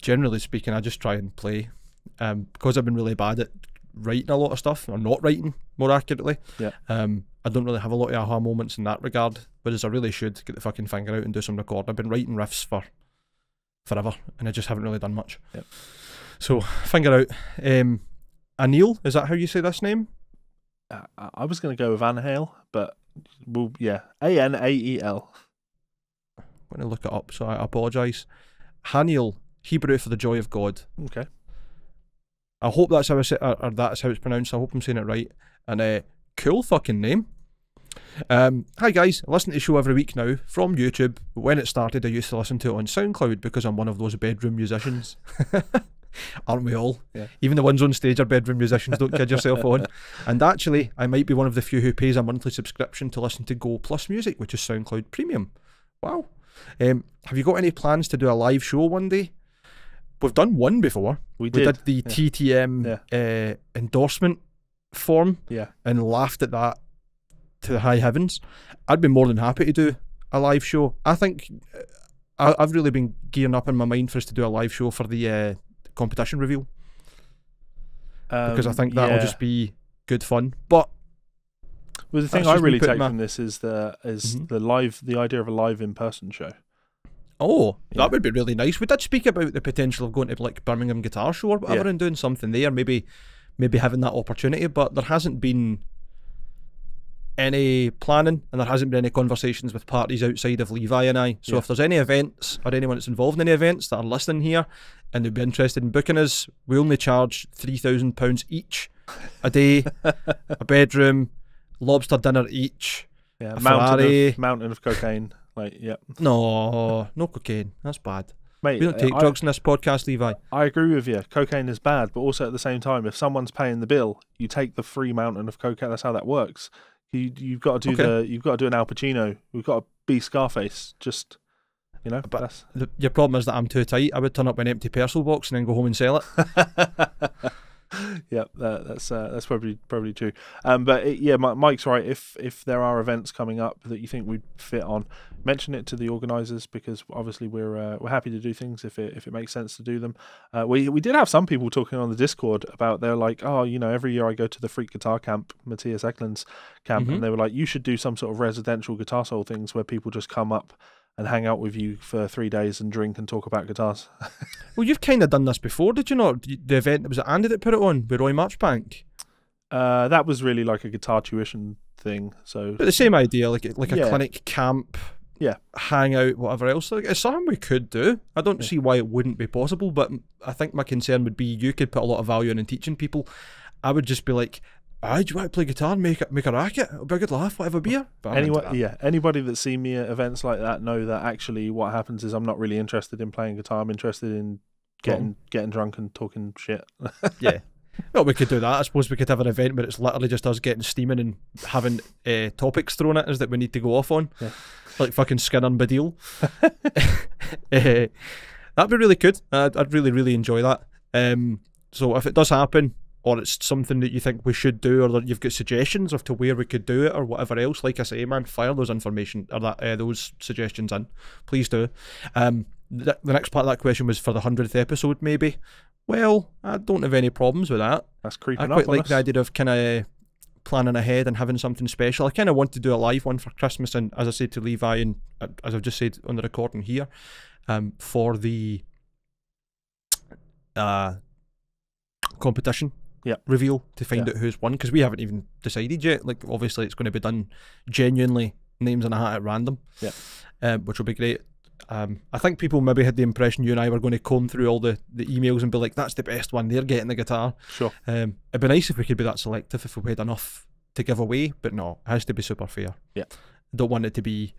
generally speaking, I just try and play. Because I've been really bad at writing a lot of stuff, or not writing more accurately. Yeah. I don't really have a lot of aha moments in that regard, whereas I really should get the fucking finger out and do some recording. I've been writing riffs for forever, and I just haven't really done much. Yep. So, finger out. Anil, is that how you say this name? I was going to go with Anhael, but well, yeah, Anael. I'm going to look it up, so I apologise. Haniel, Hebrew for the joy of God. Okay. I hope that's how I say, or that's how it's pronounced. I hope I'm saying it right. And cool fucking name. Hi guys, I listen to the show every week now from YouTube. But when it started, I used to listen to it on SoundCloud because I'm one of those bedroom musicians. Aren't we all? Yeah. Even the ones on stage are bedroom musicians, don't kid yourself on. And actually, I might be one of the few who pays a monthly subscription to listen to Go Plus Music, which is SoundCloud Premium. Wow. Have you got any plans to do a live show one day? We've done one before. We did the TTM endorsement form and laughed at that to the high heavens. I'd be more than happy to do a live show. I think I've really been gearing up in my mind for us to do a live show for the competition reveal, because I think that'll just be good fun. But well, the thing I really take from this is the idea of a live in-person show. Oh, that would be really nice. We did speak about the potential of going to like Birmingham Guitar Show or whatever and doing something there, maybe having that opportunity, but there hasn't been any planning and there hasn't been any conversations with parties outside of Levi and I. So if there's any events or anyone that's involved in any events that are listening here and they'd be interested in booking us, we only charge £3,000 each a day, a bedroom, lobster dinner each, a mountain of cocaine. Like, no cocaine. That's bad. Mate, we don't take drugs in this podcast, Levi. I agree with you. Cocaine is bad, but also at the same time, if someone's paying the bill, you take the free mountain of cocaine. That's how that works. You've got to do you've got to do an Al Pacino. We've got to be Scarface. Just But your problem is that I'm too tight. I would turn up an empty parcel box and then go home and sell it. Yeah, that's probably true. But Mike's right. If there are events coming up that you think we'd fit on, mention it to the organisers, because obviously we're happy to do things if it makes sense to do them. We did have some people talking on the Discord about, they're like, oh, every year I go to the Freak Guitar Camp, Matthias Eklund's camp, and they were like, you should do some sort of residential guitar soul things where people just come up and hang out with you for 3 days and drink and talk about guitars. Well, you've kind of done this before, did you not? The event, was it Andy that put it on with Roy Marchbank? That was really like a guitar tuition thing. So, but the same idea, like a clinic camp, hang out, whatever else. Like, it's something we could do. I don't see why it wouldn't be possible, but I think my concern would be you could put a lot of value in teaching people. I would just be like, do you want to play guitar and make a racket? It'll be a good laugh, we'll have a beer. Anybody that's seen me at events like that know that actually what happens is I'm not really interested in playing guitar. I'm interested in getting drunk and talking shit. Yeah. Well, we could do that. I suppose we could have an event where it's literally just us getting steaming and having topics thrown at us that we need to go off on. Yeah. Like fucking Skinner and Badil. That'd be really good. I'd really, really enjoy that. So if it does happen, or it's something that you think we should do, or that you've got suggestions of to where we could do it, or whatever else, like I say, man, fire those information or those suggestions in. Please do. The next part of that question was for the 100th episode, maybe. Well, I don't have any problems with that. That's creeping up. I quite like the idea of kind of planning ahead and having something special. I kind of want to do a live one for Christmas, and as I said to Levi, and as I've just said on the recording here, for the competition reveal to find out who's won, because we haven't even decided yet. Like, obviously it's going to be done genuinely, names in a hat at random, which will be great. I think people maybe had the impression you and I were going to comb through all the emails and be like, that's the best one, they're getting the guitar. Sure. It'd be nice if we could be that selective, if we had enough to give away, but no, it has to be super fair. Yeah. I don't want it to be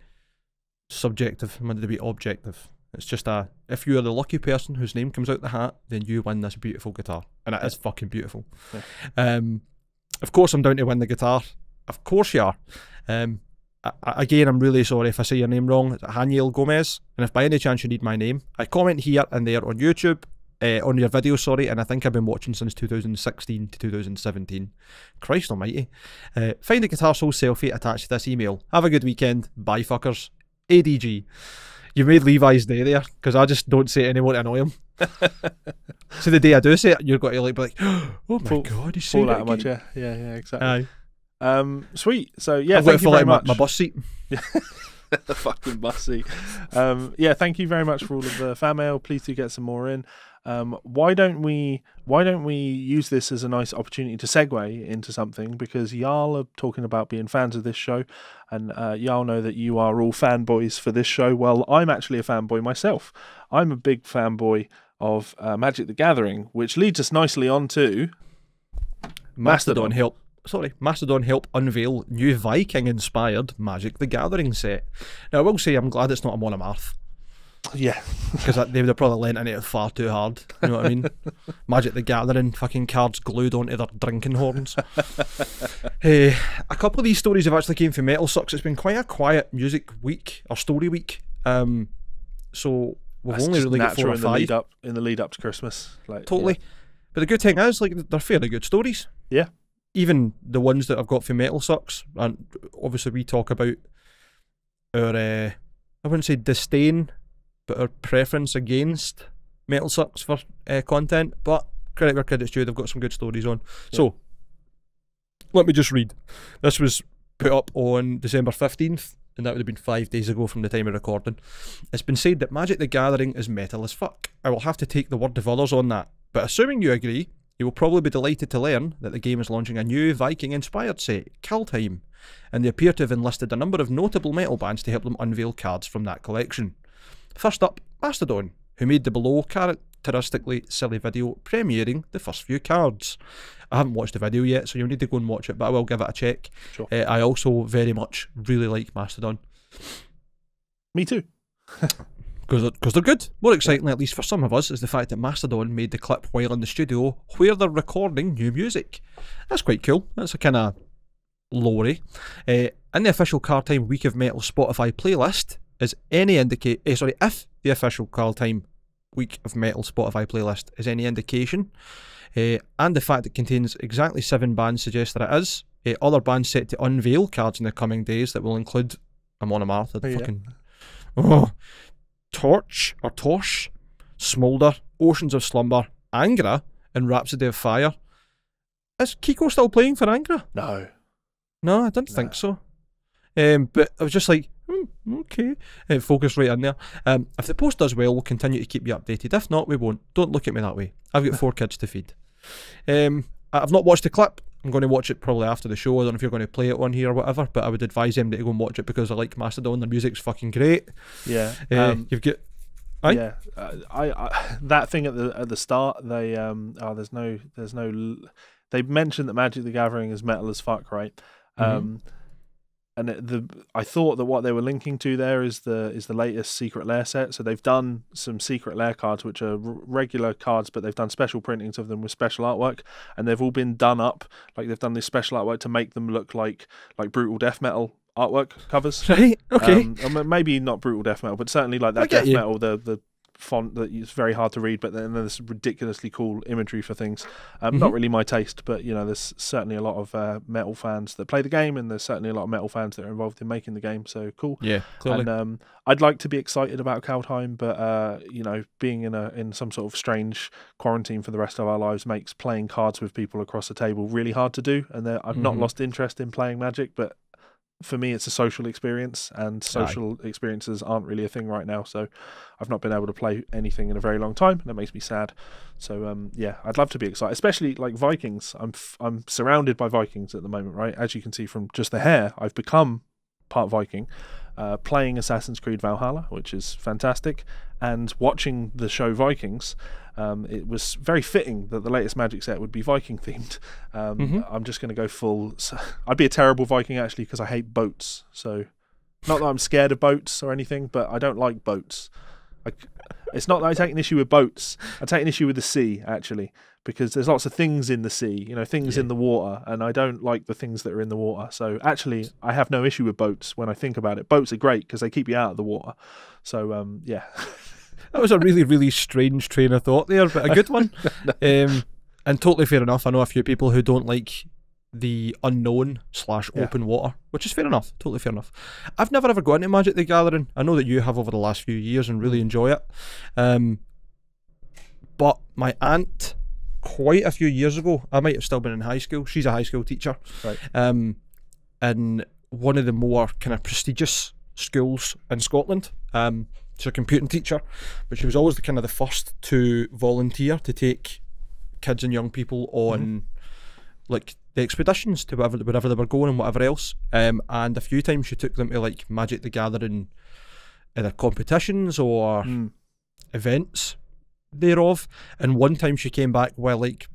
subjective, I want it to be objective. It's just if you are the lucky person whose name comes out the hat, then you win this beautiful guitar. And it is fucking beautiful. Yeah. Of course I'm down to win the guitar. Of course you are. Again, I'm really sorry if I say your name wrong. It's Haniel Gomez. And if by any chance you need my name, I comment here and there on YouTube, on your video, sorry, and I think I've been watching since 2016 to 2017. Christ almighty. Find a Guitar Souls selfie attached to this email. Have a good weekend. Bye fuckers. ADG. You made Levi's day there, because I just don't say it anymore to annoy him. So the day I do say it, you're going to be like, oh my god, he's saying it again. Much, yeah, exactly. Sweet. So yeah, thank you very much. My bus seat. The fucking bus seat. Yeah, thank you very much for all of the fan mail. Please do get some more in. Why don't we use this as a nice opportunity to segue into something, because y'all are talking about being fans of this show, and y'all know that you are all fanboys for this show. Well, I'm actually a fanboy myself. I'm a big fanboy of Magic the Gathering, which leads us nicely on to Mastodon help unveil new Viking-inspired Magic the Gathering set. Now, I will say I'm glad it's not a Monomarth. Yeah. Because they would have probably lent into it far too hard. You know what I mean? Magic the Gathering, fucking cards glued onto their drinking horns. A couple of these stories have actually came from Metal Sucks. It's been quite a quiet music week, or story week. So we've only really got 4 or 5. In the lead up to Christmas. Totally. Yeah. But the good thing is, they're fairly good stories. Yeah. Even the ones that I've got from Metal Sucks, and obviously we talk about our, I wouldn't say disdain, but our preference against Metal Sucks for content, but credit where credit's due, they've got some good stories on. Yeah. So, let me just read. This was put up on December 15th, and that would have been 5 days ago from the time of recording. It's been said that Magic the Gathering is metal as fuck. I will have to take the word of others on that, but assuming you agree, you will probably be delighted to learn that the game is launching a new Viking-inspired set, Kaldheim, and they appear to have enlisted a number of notable metal bands to help them unveil cards from that collection. First up, Mastodon, who made the below characteristically silly video premiering the first few cards. I haven't watched the video yet, so you'll need to go and watch it, but I will give it a check. Sure. I also very much really like Mastodon. Me too. Because they're good. More exciting, at least for some of us, is the fact that Mastodon made the clip while in the studio where they're recording new music. That's quite cool. That's a kind of lore. In the official Kaldheim Week of Metal Spotify playlist, if the official Kaldheim Week of Metal Spotify playlist is any indication, and the fact it contains exactly 7 bands suggests that it is, other bands set to unveil cards in the coming days that will include a Monomarth, Torch, Smolder, Oceans of Slumber, Angra, and Rhapsody of Fire. Is Kiko still playing for Angra? No, I didn't think so. But I was just like, okay. Focus right in there. If the post does well, we'll continue to keep you updated. If not, we won't. Don't look at me that way. I've got 4 kids to feed. I've not watched the clip. I'm going to watch it probably after the show. I don't know if you're going to play it on here or whatever, but I would advise them to go and watch it because I like Mastodon. Their music's fucking great. Yeah. You've got... Yeah, I that thing at the start, they they mentioned that Magic the Gathering is metal as fuck, right? And I thought that what they were linking to there is the latest Secret Lair set. So they've done some Secret Lair cards, which are regular cards, but they've done special printings of them with special artwork, and they've all been done up. Like they've done this special artwork to make them look like brutal death metal artwork covers. Right. Okay. Maybe not brutal death metal, but certainly like that death metal. The font that is very hard to read, but then there's ridiculously cool imagery for things. Not really my taste, but you know, there's certainly a lot of metal fans that play the game, and there's certainly a lot of metal fans that are involved in making the game. So cool. Yeah, clearly. And I'd like to be excited about Kaldheim, but you know, being in some sort of strange quarantine for the rest of our lives makes playing cards with people across the table really hard to do. And I've not lost interest in playing Magic, but for me, it's a social experience, and social experiences aren't really a thing right now. So I've not been able to play anything in a very long time, and that makes me sad. So yeah, I'd love to be excited, especially like Vikings. I'm surrounded by Vikings at the moment, right? As you can see from just the hair, I've become part Viking. playing Assassin's Creed Valhalla, which is fantastic, and watching the show Vikings. It was very fitting that the latest Magic set would be Viking themed. I'm just going to go full. I'd be a terrible Viking actually because I hate boats. So, not that I'm scared of boats or anything, but I don't like boats. It's not that I take an issue with boats. I take an issue with the sea actually, because there's lots of things in the sea, you know, things in the water, and I don't like the things that are in the water. So actually, I have no issue with boats when I think about it. Boats are great because they keep you out of the water. So yeah. That was a really, really strange train of thought there, but a good one. And totally fair enough. I know a few people who don't like the unknown / open water, which is fair enough. Totally fair enough. I've never ever gone to Magic the Gathering. I know that you have over the last few years and really enjoy it. But my aunt, quite a few years ago, I might have still been in high school. She's a high school teacher. Right. In one of the more kind of prestigious schools in Scotland. She's a computing teacher, but she was always the first to volunteer to take kids and young people on like the expeditions to wherever they were going and whatever else. And a few times she took them to like Magic the Gathering either competitions or events thereof. And one time she came back with like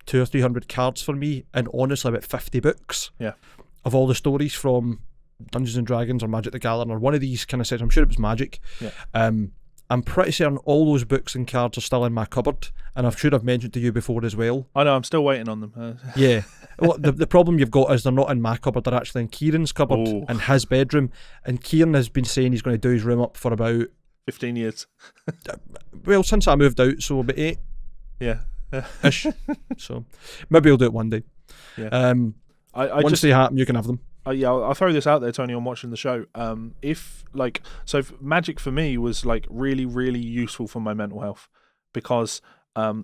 200 or 300 cards for me, and honestly about 50 books of all the stories from Dungeons and Dragons or Magic the Gathering or one of these kind of sets. I'm sure it was Magic. I'm pretty certain all those books and cards are still in my cupboard, and I'm sure I've mentioned to you before as well. I know, I'm still waiting on them. Yeah. Well, the problem you've got is they're not in my cupboard, they're actually in Kieran's cupboard in his bedroom, and Kieran has been saying he's going to do his room up for about 15 years. Well, since I moved out, so about 8. Yeah. Ish. So maybe he'll do it one day. Yeah. Once they happen, you can have them. Yeah, I'll throw this out there, Tony, on watching the show. Magic for me was like really, really useful for my mental health, because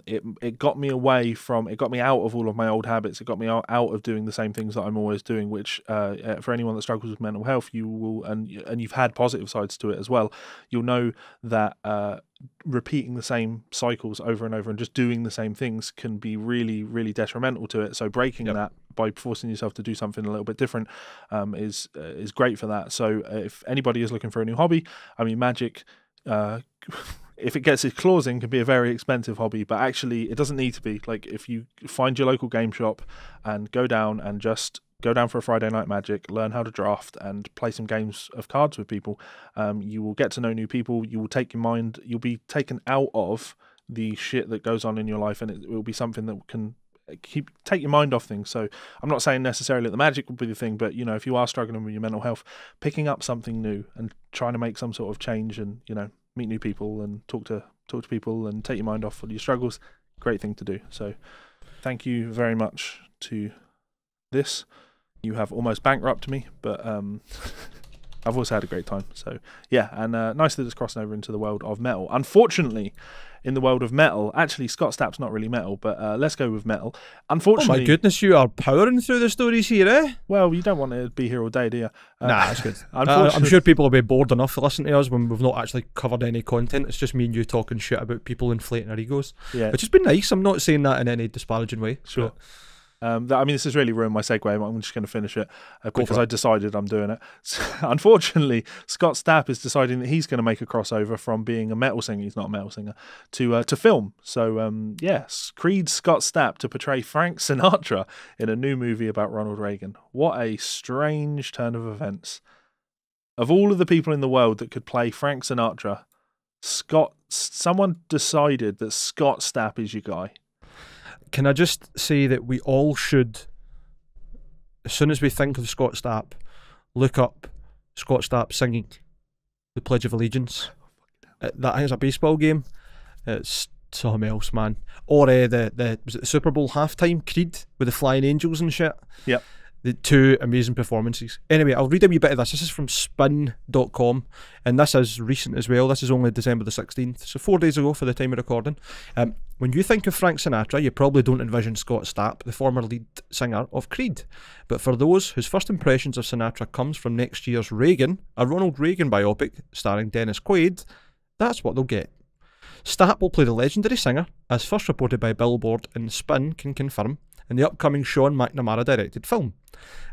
it got me out of all of my old habits. It got me out of doing the same things that I'm always doing, which for anyone that struggles with mental health, you will, and you've had positive sides to it as well, you'll know that repeating the same cycles over and over and just doing the same things can be really, really detrimental to it. So breaking that by forcing yourself to do something a little bit different is great for that. So if anybody is looking for a new hobby, I mean, Magic, if it gets its claws in, can be a very expensive hobby, but actually it doesn't need to be. Like, if you find your local game shop and go down for a Friday night Magic, learn how to draft and play some games of cards with people, you will get to know new people. You'll be taken out of the shit that goes on in your life, and it will be something that can take your mind off things. So I'm not saying necessarily that the Magic would be the thing, but, you know, if you are struggling with your mental health, picking up something new and trying to make some sort of change and, you know, meet new people and talk to people and take your mind off of your struggles, great thing to do. So thank you very much to this. You have almost bankrupted me, but I've also had a great time. So yeah, and nice that it's crossing over into the world of metal. Unfortunately, in the world of metal, actually Scott Stapp's not really metal, but let's go with metal. Unfortunately, oh my goodness, you are powering through the stories here, eh? Well, you don't want to be here all day, do you? Nah, that's good. I'm sure people will be bored enough to listen to us when we've not actually covered any content. It's just me and you talking shit about people inflating our egos. Yeah, which has been nice. I'm not saying that in any disparaging way. Sure. I mean, this has really ruined my segue. I'm just going to finish it because I decided I'm doing it. So, unfortunately, Scott Stapp is deciding that he's going to make a crossover from being a metal singer, he's not a metal singer, to film. So, yes, Creed's Scott Stapp to portray Frank Sinatra in a new movie about Ronald Reagan. What a strange turn of events. Of all of the people in the world that could play Frank Sinatra, someone decided that Scott Stapp is your guy. Can I just say that we all should, as soon as we think of Scott Stapp, look up Scott Stapp singing the Pledge of Allegiance. That is a baseball game. It's something else, man. Or was it the Super Bowl halftime Creed with the flying angels and shit? Yep. The two amazing performances. Anyway, I'll read a wee bit of this. This is from spin.com, and this is recent as well. This is only December the 16th, so 4 days ago for the time of recording. When you think of Frank Sinatra, you probably don't envision Scott Stapp, the former lead singer of Creed. But for those whose first impressions of Sinatra comes from next year's Reagan, a Ronald Reagan biopic starring Dennis Quaid, that's what they'll get. Stapp will play the legendary singer, as first reported by Billboard and Spin can confirm, in the upcoming Sean McNamara directed film.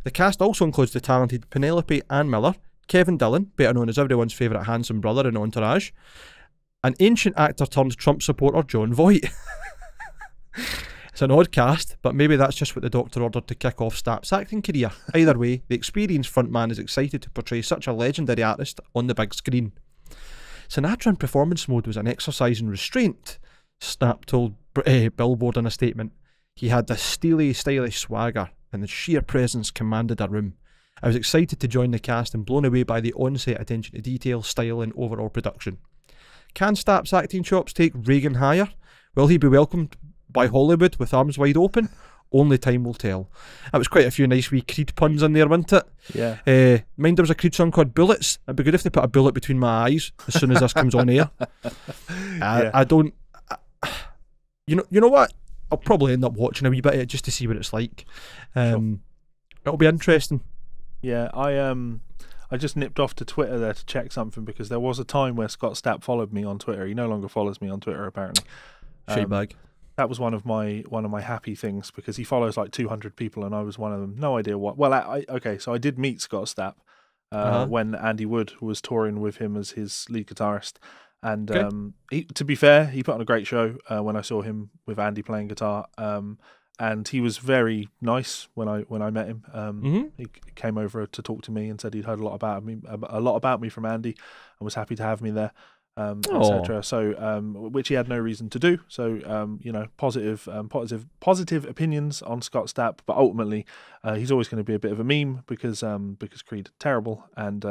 The cast also includes the talented Penelope Ann Miller, Kevin Dillon, better known as everyone's favourite handsome brother in Entourage, and ancient actor turned Trump supporter John Voight. It's an odd cast, but maybe that's just what the doctor ordered to kick off Stapp's acting career. Either way, the experienced frontman is excited to portray such a legendary artist on the big screen. Sinatra in performance mode was an exercise in restraint, Stapp told Billboard in a statement. He had this steely, stylish swagger, and the sheer presence commanded a room. I was excited to join the cast and blown away by the on-set attention to detail, style and overall production. Can Stapp's acting chops take Reagan higher? Will he be welcomed by Hollywood with arms wide open? Only time will tell. That was quite a few nice wee Creed puns in there, wasn't it? Yeah. Mind there was a Creed song called Bullets. It'd be good if they put a bullet between my eyes as soon as this comes on air. I don't... You know what? I'll probably end up watching a wee bit of it just to see what it's like. Sure. It'll be interesting. Yeah, I just nipped off to Twitter there to check something because there was a time where Scott Stapp followed me on Twitter. He no longer follows me on Twitter, apparently. Shitbag. That was one of my happy things because he follows like 200 people and I was one of them. No idea what. Well, okay, so I did meet Scott Stapp when Andy Wood was touring with him as his lead guitarist. And to be fair, he put on a great show when I saw him with Andy playing guitar. And he was very nice when I met him. He came over to talk to me and said he'd heard a lot about me from Andy and was happy to have me there, etc. So, which he had no reason to do. So, positive opinions on Scott Stapp, but ultimately, he's always going to be a bit of a meme because Creed are terrible and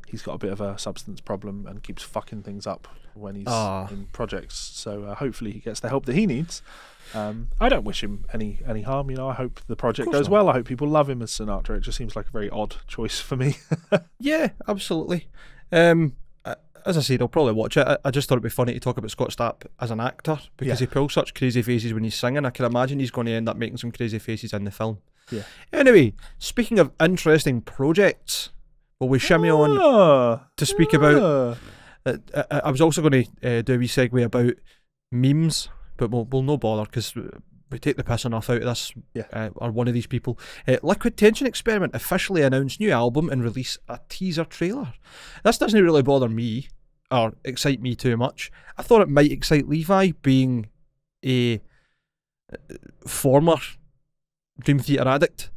he's got a bit of a substance problem and keeps fucking things up when he's in projects. So hopefully he gets the help that he needs. I don't wish him any harm. I hope the project goes well. I hope people love him as Sinatra. It just seems like a very odd choice for me. Yeah, absolutely. As I said, I'll probably watch it. I just thought it'd be funny to talk about Scott Stapp as an actor because he pulls such crazy faces when he's singing. I can imagine he's going to end up making some crazy faces in the film. Yeah. Anyway, speaking of interesting projects, will we shimmy on to speak about... I was also going to do a wee segue about memes, but we'll no bother because we take the piss enough out of this, or one of these people. Liquid Tension Experiment officially announced new album and release a teaser trailer. This doesn't really bother me or excite me too much. I thought it might excite Levi, being a former Dream Theater addict.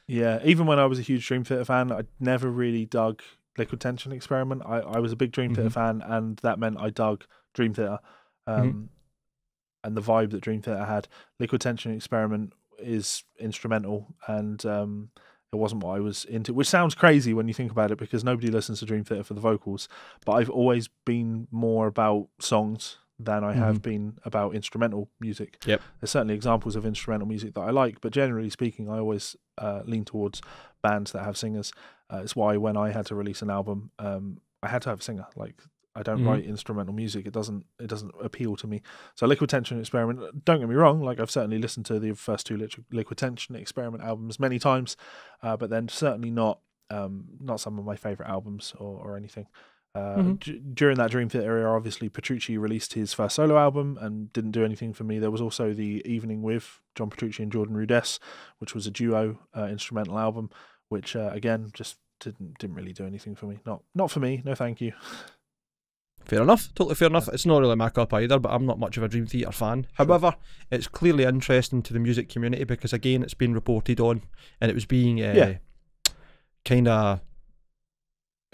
Yeah, even when I was a huge Dream Theater fan, I never really dug Liquid Tension Experiment. I was a big Dream Theater fan, and that meant I dug Dream Theater. And the vibe that Dream Theater had. Liquid Tension Experiment is instrumental, and it wasn't what I was into, which sounds crazy when you think about it because nobody listens to Dream Theater for the vocals, but I've always been more about songs than I have been about instrumental music. There's certainly examples of instrumental music that I like, but generally speaking I always lean towards bands that have singers. It's why when I had to release an album, I had to have a singer. Like, I don't write instrumental music. It doesn't appeal to me. So Liquid Tension Experiment, don't get me wrong, like I've certainly listened to the first two Liquid Tension Experiment albums many times, but then certainly not some of my favourite albums or anything. During that Dream Theater era, obviously Petrucci released his first solo album and didn't do anything for me. There was also The Evening with John Petrucci and Jordan Rudess, which was a duo instrumental album, which again just didn't really do anything for me. Not for me. No, thank you. Fair enough, totally fair enough. It's not really my cup either, but I'm not much of a Dream Theater fan. However, it's clearly interesting to the music community because again, it's been reported on, and it was being it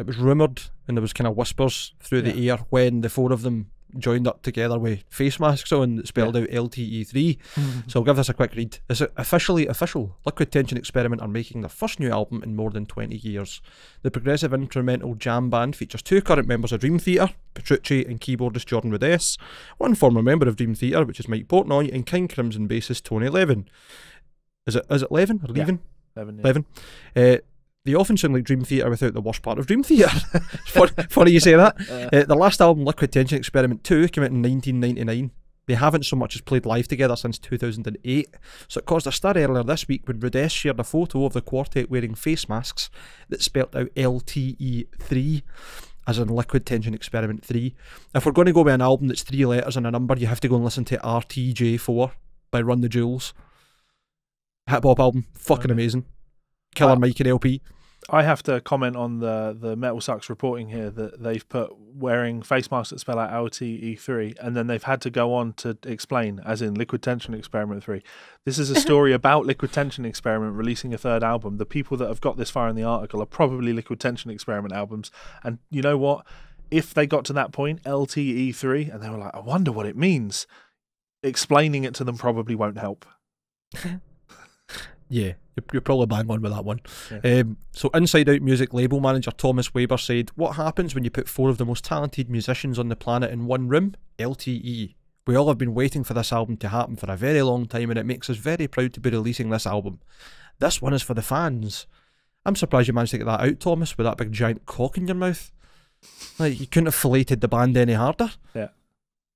was rumoured, and there was kind of whispers through the air when the four of them joined up together with face masks on that spelled out LTE3. So I'll give this a quick read. Is it officially official? Liquid Tension Experiment are making their first new album in more than 20 years. The progressive instrumental jam band features two current members of Dream Theater, Petrucci and keyboardist Jordan Rudess, one former member of Dream Theater, which is Mike Portnoy, and King Crimson bassist Tony Levin. Is it Levin or Levin? Levin. They often sound like Dream Theater without the worst part of Dream Theater. Funny you say that. The last album, Liquid Tension Experiment 2, came out in 1999. They haven't so much as played live together since 2008, so it caused a stir earlier this week when Rudess shared a photo of the quartet wearing face masks that spelt out LTE3, as in Liquid Tension Experiment 3. If we're going to go with an album that's 3 letters and a number, you have to go and listen to RTJ4 by Run the Jewels. Hip hop album, fucking amazing. Killer Mike and LP. I have to comment on the Metal Sucks reporting here that they've put wearing face masks that spell out LTE3, and then they've had to go on to explain, as in Liquid Tension Experiment 3. This is a story about Liquid Tension Experiment releasing a third album. The people that have got this far in the article are probably Liquid Tension Experiment albums. And you know what? If they got to that point, LTE3, and they were like, I wonder what it means, explaining it to them probably won't help. Yeah, you're probably bang on with that one. Yeah. So Inside Out music label manager Thomas Weber said, what happens when you put 4 of the most talented musicians on the planet in one room? LTE. We all have been waiting for this album to happen for a very long time, and it makes us very proud to be releasing this album. This one is for the fans. I'm surprised you managed to get that out, Thomas, with that big giant cock in your mouth. Like, you couldn't have filleted the band any harder. Yeah.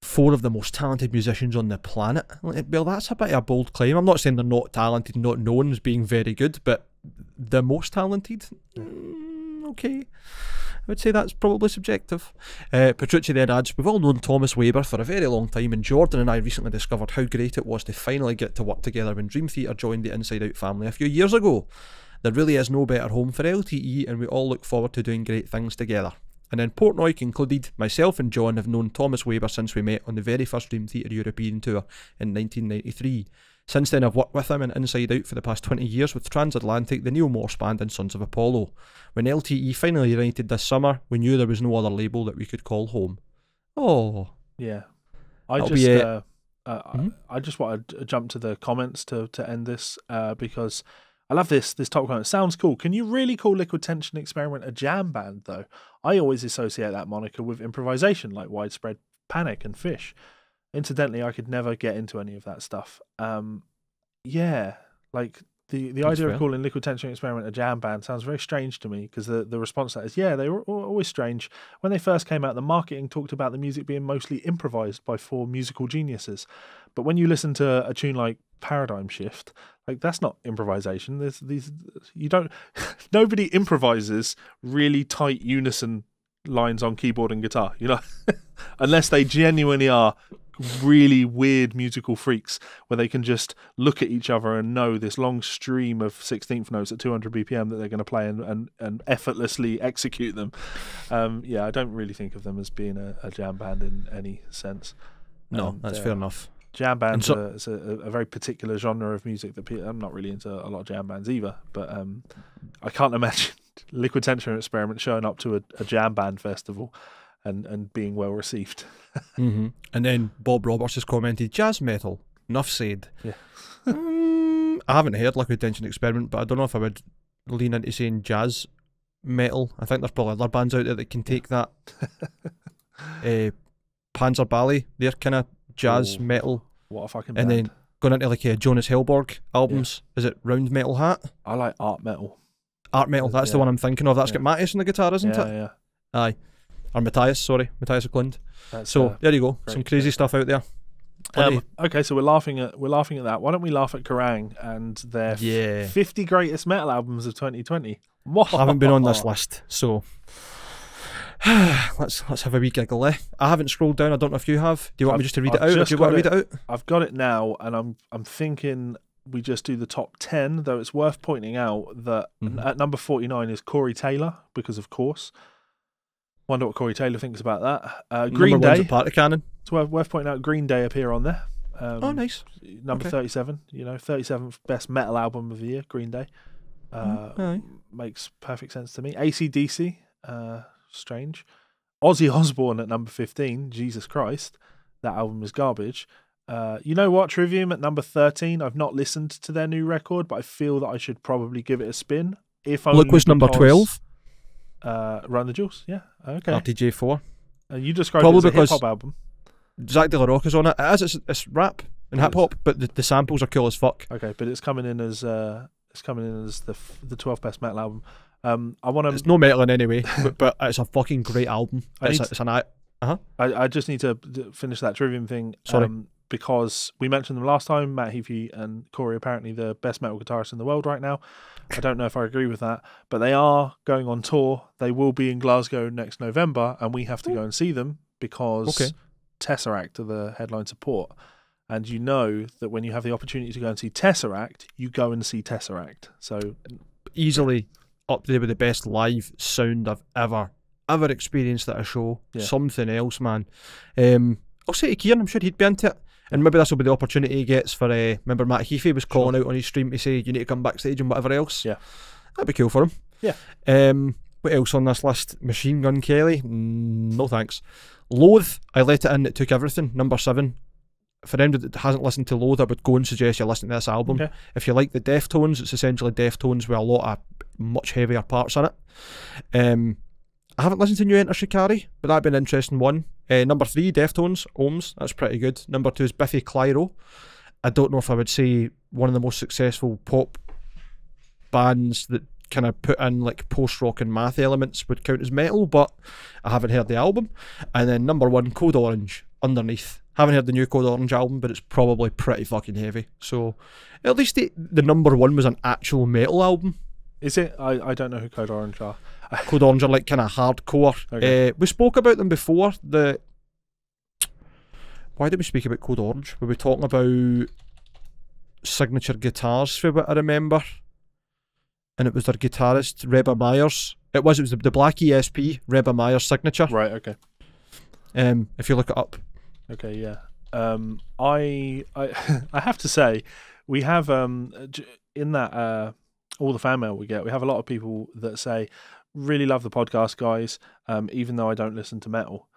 4 of the most talented musicians on the planet. Well, that's a bit of a bold claim. I'm not saying they're not talented, not known as being very good, but the most talented? Okay. I would say that's probably subjective. Petrucci then adds, we've all known Thomas Weber for a very long time, and Jordan and I recently discovered how great it was to finally get to work together when Dream Theater joined the Inside Out family a few years ago. There really is no better home for LTE, and we all look forward to doing great things together. And then Portnoy concluded, myself and John have known Thomas Weber since we met on the very first Dream Theater European tour in 1993. Since then I've worked with him in Inside Out for the past 20 years with Transatlantic, the Neil Morse Band and Sons of Apollo. When LTE finally united this summer, we knew there was no other label that we could call home. Oh. Yeah. I just want to jump to the comments to end this because I love this top comment. Sounds cool. Can you really call Liquid Tension Experiment a jam band, though? I always associate that moniker with improvisation, like Widespread Panic and Fish. Incidentally, I could never get into any of that stuff. Yeah, like the idea of calling Liquid Tension Experiment a jam band sounds very strange to me, because the response to that is, yeah, they were always strange. When they first came out, the marketing talked about the music being mostly improvised by 4 musical geniuses. But when you listen to a tune like Paradigm Shift, like, that's not improvisation. There's these, you don't, nobody improvises really tight unison lines on keyboard and guitar, you know, unless they genuinely are really weird musical freaks where they can just look at each other and know this long stream of 16th notes at 200 BPM that they're going to play and effortlessly execute them. Yeah, I don't really think of them as being a jam band in any sense. No, that's fair enough. Jam bands are a very particular genre of music that I'm not really into a lot of jam bands either, but I can't imagine Liquid Tension Experiment showing up to a jam band festival and being well received. And then Bob Roberts has commented, jazz metal, enough said. Yeah. I haven't heard Liquid Tension Experiment, but I don't know if I would lean into saying jazz metal. I think there's probably other bands out there that can take that. Panzer Ballet, they're kind of jazz metal. What a fucking band. And then going into like Jonas Hellborg albums, is it Round Metal Hat? I like art metal. Art metal, that's the one I'm thinking of. That's got Matthias on the guitar, isn't it? Yeah. Aye. Or Matthias O'Clind. So there you go, some crazy stuff out there. Okay, so we're laughing at that. Why don't we laugh at Kerrang and their 50 greatest metal albums of 2020? I haven't been on this list, so let's have a wee giggle, eh? I haven't scrolled down. I don't know if you have. Do you want me just to read it out? Do you want to read it out? I've got it now, and I'm thinking we just do the top 10. Though it's worth pointing out that at number 49 is Corey Taylor, because of course. Wonder what Corey Taylor thinks about that. Green Day. Part of canon. It's worth pointing out. Green Day appear on there. Oh, nice. Number 37. 37th best metal album of the year. Green Day. Makes perfect sense to me. AC/DC. Strange. Ozzy Osbourne at number 15. Jesus Christ, that album is garbage. You know what? Trivium at number 13. I've not listened to their new record, but I feel that I should probably give it a spin. Look, was number 12. Run the Jewels, yeah, okay. RTJ4. You described it as a hip hop album. Zach De La Rocca's on it. It's rap and hip hop, but the samples are cool as fuck. Okay, but it's coming in as the 12th best metal album. I want to. It's no metal in any way, but it's a fucking great album. I just need to finish that Trivium thing. Sorry. Because we mentioned them last time. Matt Heafy and Corey apparently the best metal guitarists in the world right now. I don't know if I agree with that, but they are going on tour. They will be in Glasgow next November, and we have to go and see them because Tesseract are the headline support. And you know that when you have the opportunity to go and see Tesseract, you go and see Tesseract. So easily up there with the best live sound I've ever experienced at a show. Yeah. Something else, man. I'll say to Kieran, I'm sure he'd be into it. And maybe this will be the opportunity he gets for, remember Matt Heafy was calling out on his stream to say you need to come backstage and whatever else. Yeah. That'd be cool for him. Yeah. What else on this list? Machine Gun Kelly? No thanks. Loathe, I let it in, it took everything. Number 7. For anyone that hasn't listened to Loathe, I would go and suggest you listen to this album. Okay. If you like the Deftones, it's essentially Deftones with a lot of much heavier parts in it. I haven't listened to New Enter Shikari, but that'd be an interesting one. Number 3, Deftones, Ohms, that's pretty good. Number 2 is Biffy Clyro. I don't know if I would say one of the most successful pop bands that kind of put in like post-rock and math elements would count as metal, but I haven't heard the album. And then number 1, Code Orange, Underneath. Haven't heard the new Code Orange album, but it's probably pretty fucking heavy. So at least the number 1 was an actual metal album. Is it? I don't know who Code Orange are. Code Orange are like kind of hardcore. Okay. We spoke about them before. Why did we speak about Code Orange? Were we talking about signature guitars, for what I remember? And it was their guitarist, Reba Myers. It was the black ESP, Reba Myers signature. Right, okay. If you look it up. Okay, yeah. I have to say, we have in that all the fan mail we get, we have a lot of people that say, really love the podcast, guys, even though I don't listen to metal.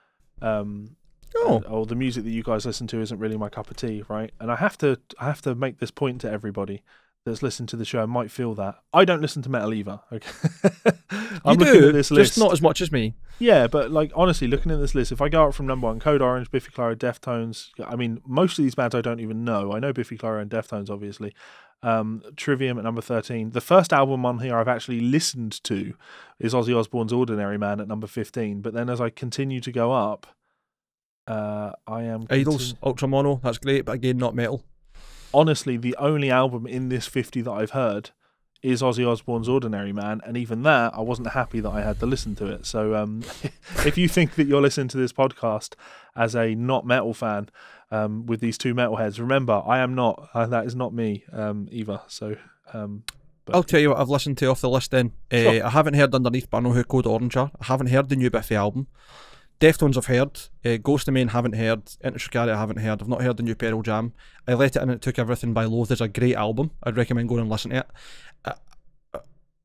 Or the music that you guys listen to isn't really my cup of tea, right? And I have to make this point to everybody that's listened to the show and might feel that I don't listen to metal either. Okay, I'm looking at this list, just not as much as me. Yeah, but like honestly, looking at this list, if I go up from number 1, Code Orange, Biffy Clyro, Deftones. I mean, most of these bands I don't even know. I know Biffy Clyro and Deftones, obviously. Trivium at number 13. The first album on here I've actually listened to is Ozzy Osbourne's Ordinary Man at number 15. But then as I continue to go up, I am Idols, Ultra Mono. That's great, but again, not metal. Honestly, the only album in this 50 that I've heard is Ozzy Osbourne's Ordinary Man, and even that, I wasn't happy that I had to listen to it. So if you think that you're listening to this podcast as a not metal fan with these two metalheads, remember, I am not. That is not me either. So, I'll tell you what I've listened to off the list then. Sure. I haven't heard Underneath, but I know who Code Orange are. I haven't heard the new Biffy album. Deftones I've heard, Ghost of Main haven't heard, Enter Shikari I haven't heard, I've not heard the new Pearl Jam. I Let It In, It Took Everything by Loathe is a great album. I'd recommend going and listen to it.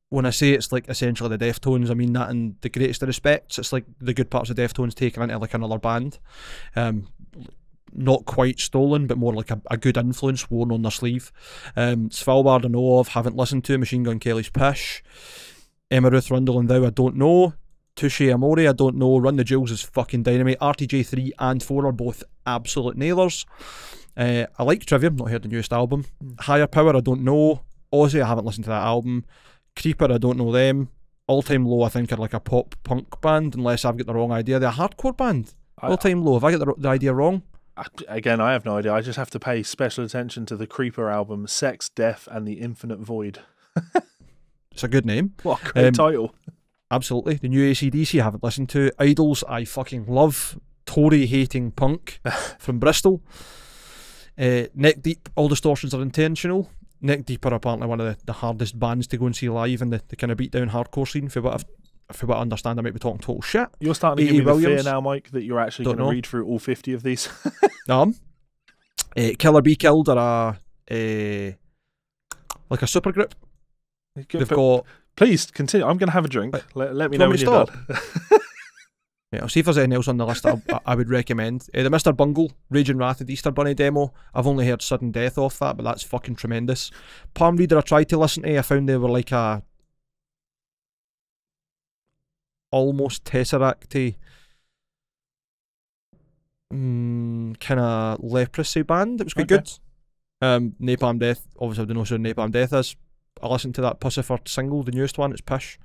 When I say it's like essentially the Deftones, I mean that in the greatest of respects. It's like the good parts of Deftones taken into like another band. Not quite stolen, but more like a good influence worn on their sleeve. Svalbard I know of, haven't listened to. Machine Gun Kelly's Pish. Emma Ruth Rundle and Thou I don't know. Touche Amore, I don't know. Run the Jewels is fucking dynamite. RTJ 3 and 4 are both absolute nailers. I like Trivium, not heard the newest album. Higher Power, I don't know. Ozzy, I haven't listened to that album. Creeper, I don't know them. All Time Low, I think, are like a pop punk band, unless I've got the wrong idea. They're a hardcore band. All Time Low, have I got the idea wrong? Again, I have no idea. I just have to pay special attention to the Creeper album, Sex, Death, and the Infinite Void. It's a good name. What a great title. Absolutely. The new AC/DC I haven't listened to. Idols I fucking love. Tory hating punk from Bristol. Neck Deep, All Distortions Are Intentional. Neck Deep are apparently one of the hardest bands to go and see live in the kind of beat down hardcore scene. For what I understand, I might be talking total shit. You're starting to give me the fear now, Mike, that you're actually going to read through all 50 of these. Killer Be Killed are like a supergroup. They've got... Please continue. I'm going to have a drink. Let me know when you're done. Yeah, I'll see if there's anything else on the list I would recommend. The Mr. Bungle, Raging Wrath of the Easter Bunny demo. I've only heard Sudden Death off that, but that's fucking tremendous. Palm Reader I tried to listen to. I found they were like a almost Tesseract-y kind of leprosy band. It was quite good. Napalm Death, obviously I don't know who Napalm Death is. I listened to that Pussiford single, the newest one, it's Pish.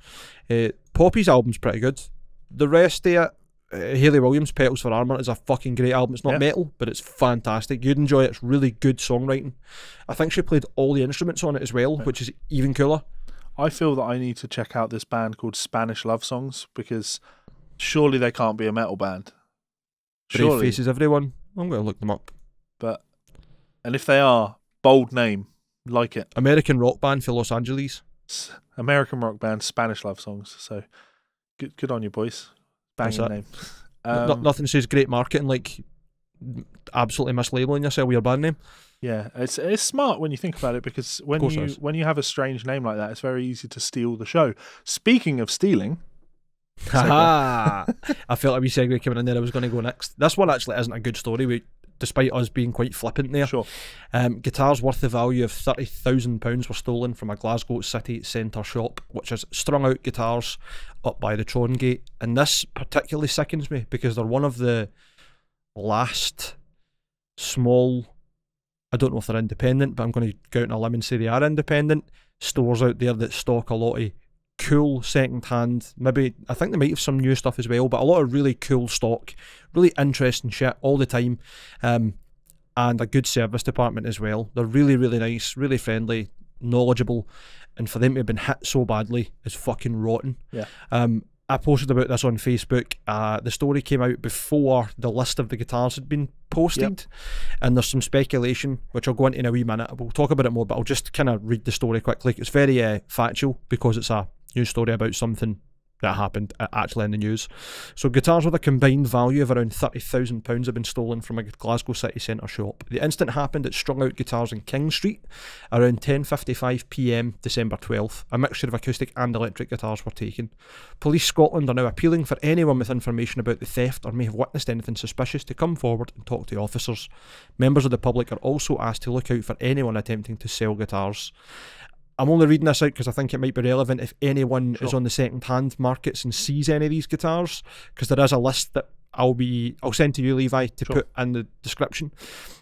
Poppy's album's pretty good. The rest of it, Hayley Williams, Petals for Armour, is a fucking great album. It's not metal, but it's fantastic. You'd enjoy it. It's really good songwriting. I think she played all the instruments on it as well, which is even cooler. I feel that I need to check out this band called Spanish Love Songs, because surely they can't be a metal band. Brave Faces Everyone. I'm going to look them up. And if they are, bold name. Like it. American rock band for Los Angeles. American rock band, Spanish love songs. So good on you, boys. Banging name. Nothing says great marketing like absolutely mislabeling yourself with your band name. Yeah, it's smart when you think about it, because when you have a strange name like that, it's very easy to steal the show. Speaking of stealing, I felt a wee segue coming in there. I was going to go next. This one actually isn't a good story, despite us being quite flippant there. Sure. Guitars worth the value of £30,000 were stolen from a Glasgow city centre shop, which has strung out guitars up by the Tron Gate. And this particularly sickens me because they're one of the last small, I don't know if they're independent, but I'm going to go out on a limb and say they are independent, stores out there that stock a lot of cool second-hand, maybe, I think they might have some new stuff as well, but a lot of really cool stock, really interesting shit all the time, and a good service department as well. They're really, really nice, really friendly, knowledgeable, and for them to have been hit so badly is fucking rotten. Yeah. I posted about this on Facebook. The story came out before the list of the guitars had been posted, and there's some speculation, which I'll go into in a wee minute. We'll talk about it more, but I'll just kind of read the story quickly. It's very factual because it's a news story about something that happened actually in the news. So guitars with a combined value of around £30,000 have been stolen from a Glasgow city centre shop. The incident happened at Strung Out Guitars in King Street around 10:55 PM December 12th. A mixture of acoustic and electric guitars were taken. Police Scotland are now appealing for anyone with information about the theft or may have witnessed anything suspicious to come forward and talk to officers. Members of the public are also asked to look out for anyone attempting to sell guitars. I'm only reading this out because I think it might be relevant if anyone is on the second-hand markets and sees any of these guitars, because there is a list that I'll send to you, Levi, to put in the description.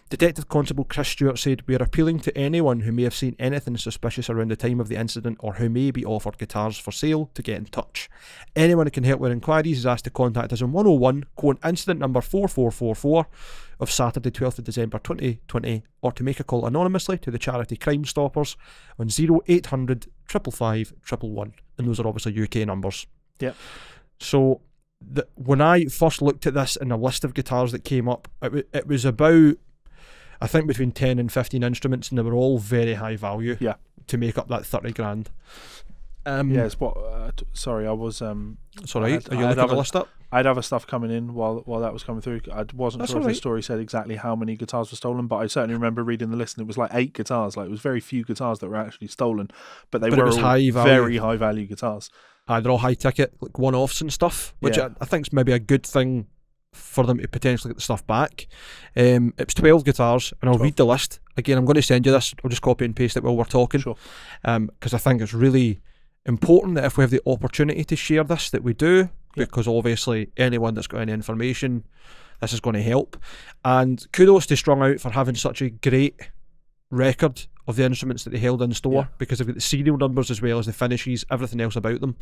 Detective Constable Chris Stewart said, "We are appealing to anyone who may have seen anything suspicious around the time of the incident or who may be offered guitars for sale to get in touch. Anyone who can help with inquiries is asked to contact us on 101, incident number 4444 of Saturday 12th of December 2020, or to make a call anonymously to the charity Crime Stoppers on 0800 555 111. And those are obviously UK numbers. Yep. So when I first looked at this in the list of guitars that came up, it was about, I think, between 10 and 15 instruments, and they were all very high value to make up that 30 grand. Yes, what? Sorry, I was. It's alright. Are you looking at the list up? I'd other stuff coming in while that was coming through. I wasn't sure if the story said exactly how many guitars were stolen, but I certainly remember reading the list, and it was like 8 guitars. Like, it was very few guitars that were actually stolen, but were all very high value guitars. They're all high ticket, like one-offs and stuff, which I think is maybe a good thing for them to potentially get the stuff back. It's 12 guitars, and I'll read the list. Again, I'm going to send you this. I'll just copy and paste it while we're talking. Sure. Because I think it's really important that if we have the opportunity to share this, that we do, because obviously anyone that's got any information, this is going to help. And kudos to Strung Out for having such a great record of the instruments that they held in store, because they've got the serial numbers as well as the finishes, everything else about them.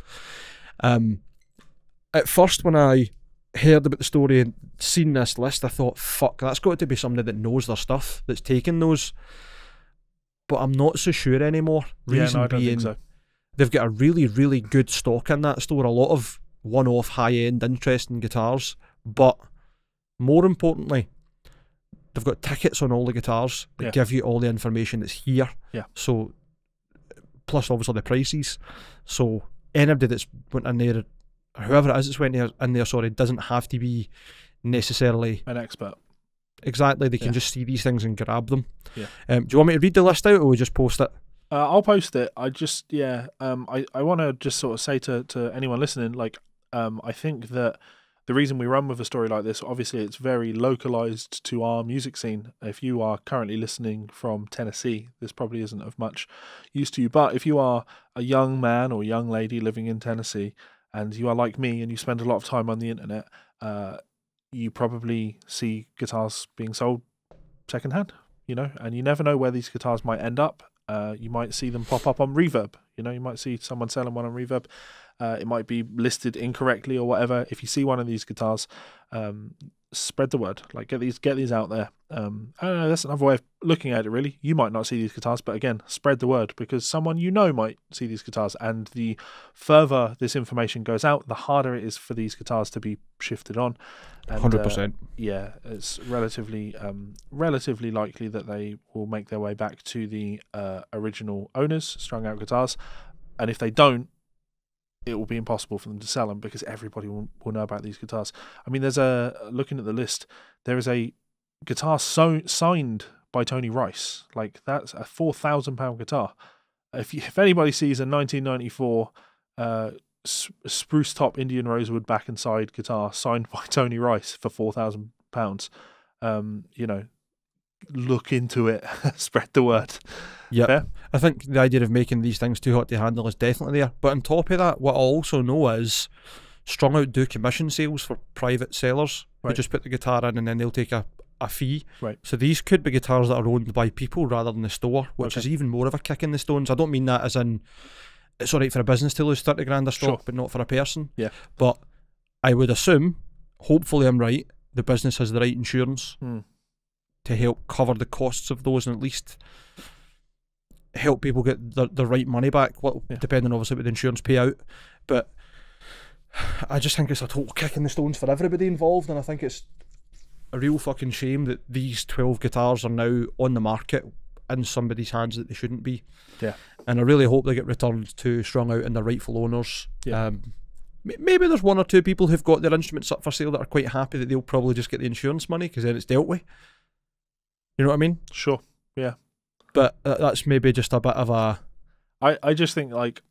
At first, when I heard about the story and seen this list, I thought, fuck, that's got to be somebody that knows their stuff that's taken those. But I'm not so sure anymore. Reason I don't being, think so. They've got a really, really good stock in that store, a lot of one-off, high-end, interesting guitars, but more importantly, they've got tickets on all the guitars that give you all the information that's here. Yeah. So, plus obviously the prices. So anybody that's went in there, whoever it is that's went in there, doesn't have to be necessarily an expert. Exactly. They can just see these things and grab them. Yeah. Do you want me to read the list out, or we just post it? I'll post it. I just I want to just sort of say to anyone listening, like, I think that the reason we run with a story like this, obviously it's very localized to our music scene. If you are currently listening from Tennessee, this probably isn't of much use to you. But if you are a young man or young lady living in Tennessee, and you are like me and you spend a lot of time on the internet, you probably see guitars being sold secondhand, and you never know where these guitars might end up. You might see them pop up on Reverb. You might see someone selling one on Reverb. It might be listed incorrectly or whatever. If you see one of these guitars, spread the word. Like, get these out there. I don't know, that's another way of looking at it, really. You might not see these guitars, but again, spread the word, because someone might see these guitars, and the further this information goes out, the harder it is for these guitars to be shifted on. And, 100%. Yeah, it's relatively likely that they will make their way back to the original owners, Strung Out Guitars. And if they don't, it will be impossible for them to sell them because everybody will know about these guitars. I mean, looking at the list, there is a guitar signed by Tony Rice. Like, that's a £4,000 guitar. If anybody sees a 1994 spruce top Indian rosewood back and side guitar signed by Tony Rice for £4,000, look into it, spread the word. Yeah, I think the idea of making these things too hot to handle is definitely there. But on top of that, what I also know is Strung Out do commission sales for private sellers who just put the guitar in and then they'll take a fee. Right. So these could be guitars that are owned by people rather than the store, which is even more of a kick in the stones. I don't mean that as in it's alright for a business to lose 30 grand a stock, but not for a person. Yeah. But I would assume, hopefully I'm right, the business has the right insurance to help cover the costs of those and at least help people get the right money back, depending obviously what the insurance payout. But I just think it's a total kick in the stones for everybody involved, and I think it's a real fucking shame that these 12 guitars are now on the market in somebody's hands that they shouldn't be. Yeah. And I really hope they get returned to Strung Out and their rightful owners. Yeah. Maybe there's one or two people who've got their instruments up for sale that are quite happy that they'll probably just get the insurance money because then it's dealt with. You know what I mean? Sure. Yeah. But that's maybe just a bit of a... I just think, like,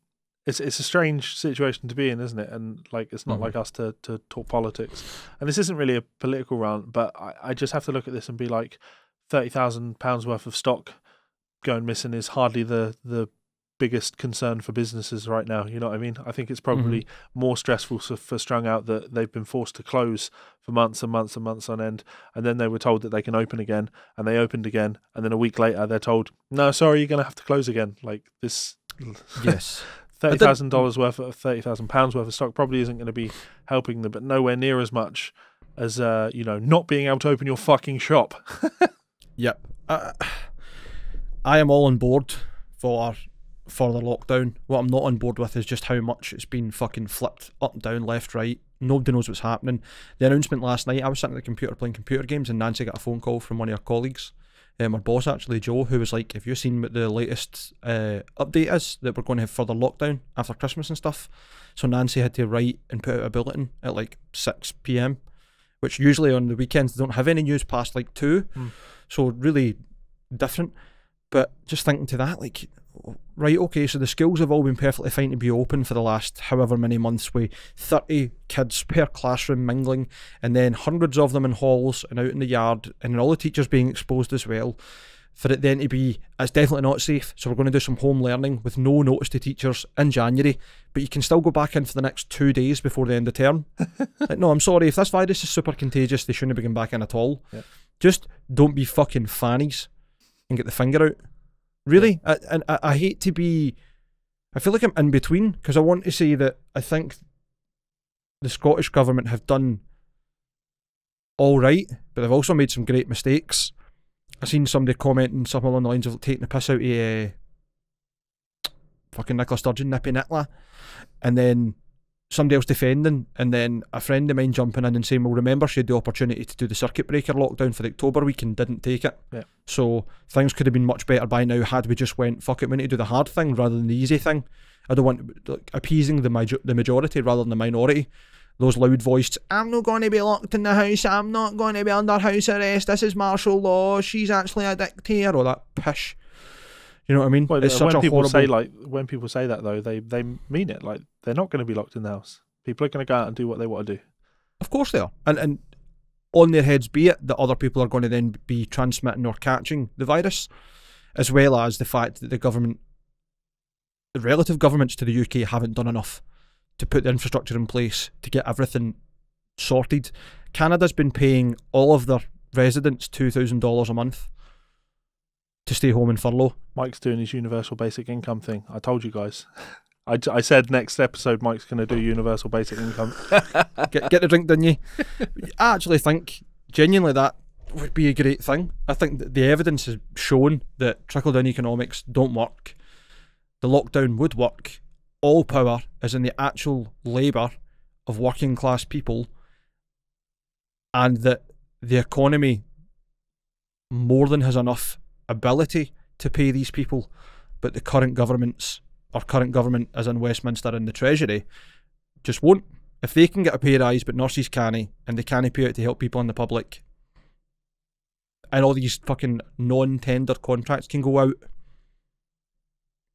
it's a strange situation to be in, isn't it? And, like, it's not like us to talk politics. And this isn't really a political rant, but I just have to look at this and be like, £30,000 worth of stock going missing is hardly the biggest concern for businesses right now. You know what I mean? I think it's probably more stressful for Strung Out that they've been forced to close for months and months and months on end, and then they were told that they can open again, and they opened again, and then a week later they're told, no, sorry, you're going to have to close again. Like, this... Yes. £30,000 worth of £30,000 worth of stock probably isn't going to be helping them, but nowhere near as much as not being able to open your fucking shop. Yep. I am all on board for further lockdown. What I'm not on board with is just how much it's been fucking flipped up, down, left, right. Nobody knows what's happening. The announcement last night, I was sitting at the computer playing computer games and Nancy got a phone call from one of her colleagues, our boss actually, Joe, who was like, have you seen what the latest update is, that we're going to have further lockdown after Christmas and stuff? So Nancy had to write and put out a bulletin at like 6 PM, which usually on the weekends they don't have any news past like 2. So really different. But just thinking to that, like, right, okay, so the schools have all been perfectly fine to be open for the last however many months with 30 kids per classroom mingling, and then hundreds of them in halls and out in the yard, and then all the teachers being exposed as well, for it then to be, it's definitely not safe, so we're going to do some home learning with no notice to teachers in January, but you can still go back in for the next 2 days before the end of term. Like, no, I'm sorry, if this virus is super contagious, they shouldn't have been back in at all. Yep. Just don't be fucking fannies and get the finger out. Really? And I hate to be... I feel like I'm in between, because I want to say that I think the Scottish Government have done all right, but they've also made some great mistakes. I've seen somebody commenting something along the lines of taking the piss out of fucking Nicola Sturgeon, Nippy Nicola, and then somebody else defending, and then a friend of mine jumping in and saying, well, remember she had the opportunity to do the circuit breaker lockdown for the October week and didn't take it. Yeah. So things could have been much better by now had we just went, fuck it, we need to do the hard thing rather than the easy thing. I don't want, like, appeasing the majority rather than the minority. Those loud voiced, I'm not going to be locked in the house, I'm not going to be under house arrest, this is martial law, she's actually a dictator, or that pish. You know what I mean? Well, it's such a horrible... when people say that though, they mean it. Like, they're not going to be locked in the house. People are going to go out and do what they want to do. Of course they are. And on their heads be it that other people are going to then be transmitting or catching the virus, as well as the fact that the relative governments to the UK haven't done enough to put the infrastructure in place to get everything sorted. Canada's been paying all of their residents $2,000 a month to stay home in furlough. Mike's doing his universal basic income thing. I told you guys. I said next episode Mike's going to do universal basic income. get the drink, didn't you? I actually think genuinely that would be a great thing. I think that the evidence has shown that trickle-down economics don't work. The lockdown would work. All power is in the actual labour of working class people, and that the economy more than has enough ability to pay these people, but the current governments our current government, as in Westminster and the Treasury, just won't. If they can get a pay rise but nurses can't, and they can't pay out to help people in the public, and all these fucking non-tender contracts can go out,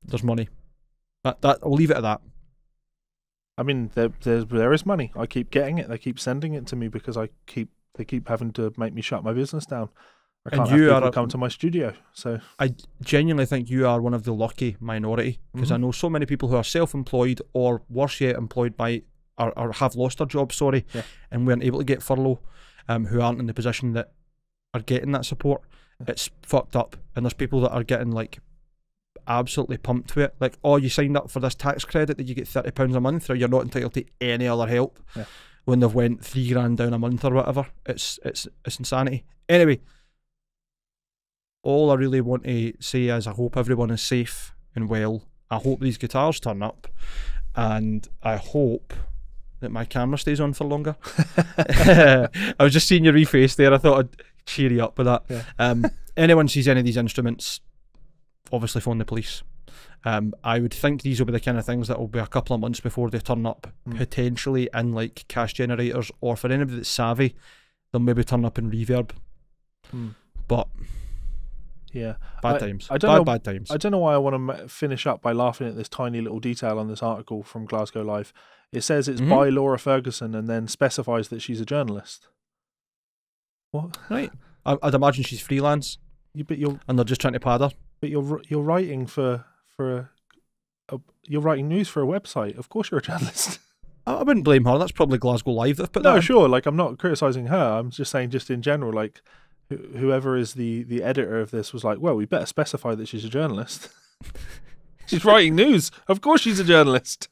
there's money. That I'll leave it at that. I mean, there is money. I keep getting it. They keep sending it to me because they keep having to make me shut my business down. I can't have people come to my studio. So I genuinely think you are one of the lucky minority, because I know so many people who are self-employed, or worse yet, employed by or have lost their jobs, and weren't able to get furlough, who aren't in the position that are getting that support. It's fucked up, and there's people that are getting like absolutely pumped with it, like, oh, you signed up for this tax credit that you get £30 a month, or you're not entitled to any other help, when they've went $3,000 down a month or whatever. It's insanity. Anyway, all I really want to say is I hope everyone is safe and well. I hope these guitars turn up, and I hope that my camera stays on for longer. I was just seeing your wee face there. I thought I'd cheer you up with that. Anyone sees any of these instruments, obviously phone the police. I would think these will be the kind of things that will be a couple of months before they turn up, potentially in like cash generators, or for anybody that's savvy, they'll maybe turn up in reverb. But yeah, bad times. Bad times. I don't know why I want to finish up by laughing at this tiny little detail on this article from Glasgow Live. It says it's by Laura Ferguson, and then specifies that she's a journalist. What? Right. I'd imagine she's freelance. And they're just trying to pad her. But you're writing you're writing news for a website. Of course you're a journalist. I wouldn't blame her. That's probably Glasgow Live that put that. No, in. Sure. Like, I'm not criticising her. I'm just saying, just in general, like, whoever is the editor of this was like, well, we better specify that she's a journalist. She's writing news. Of course she's a journalist.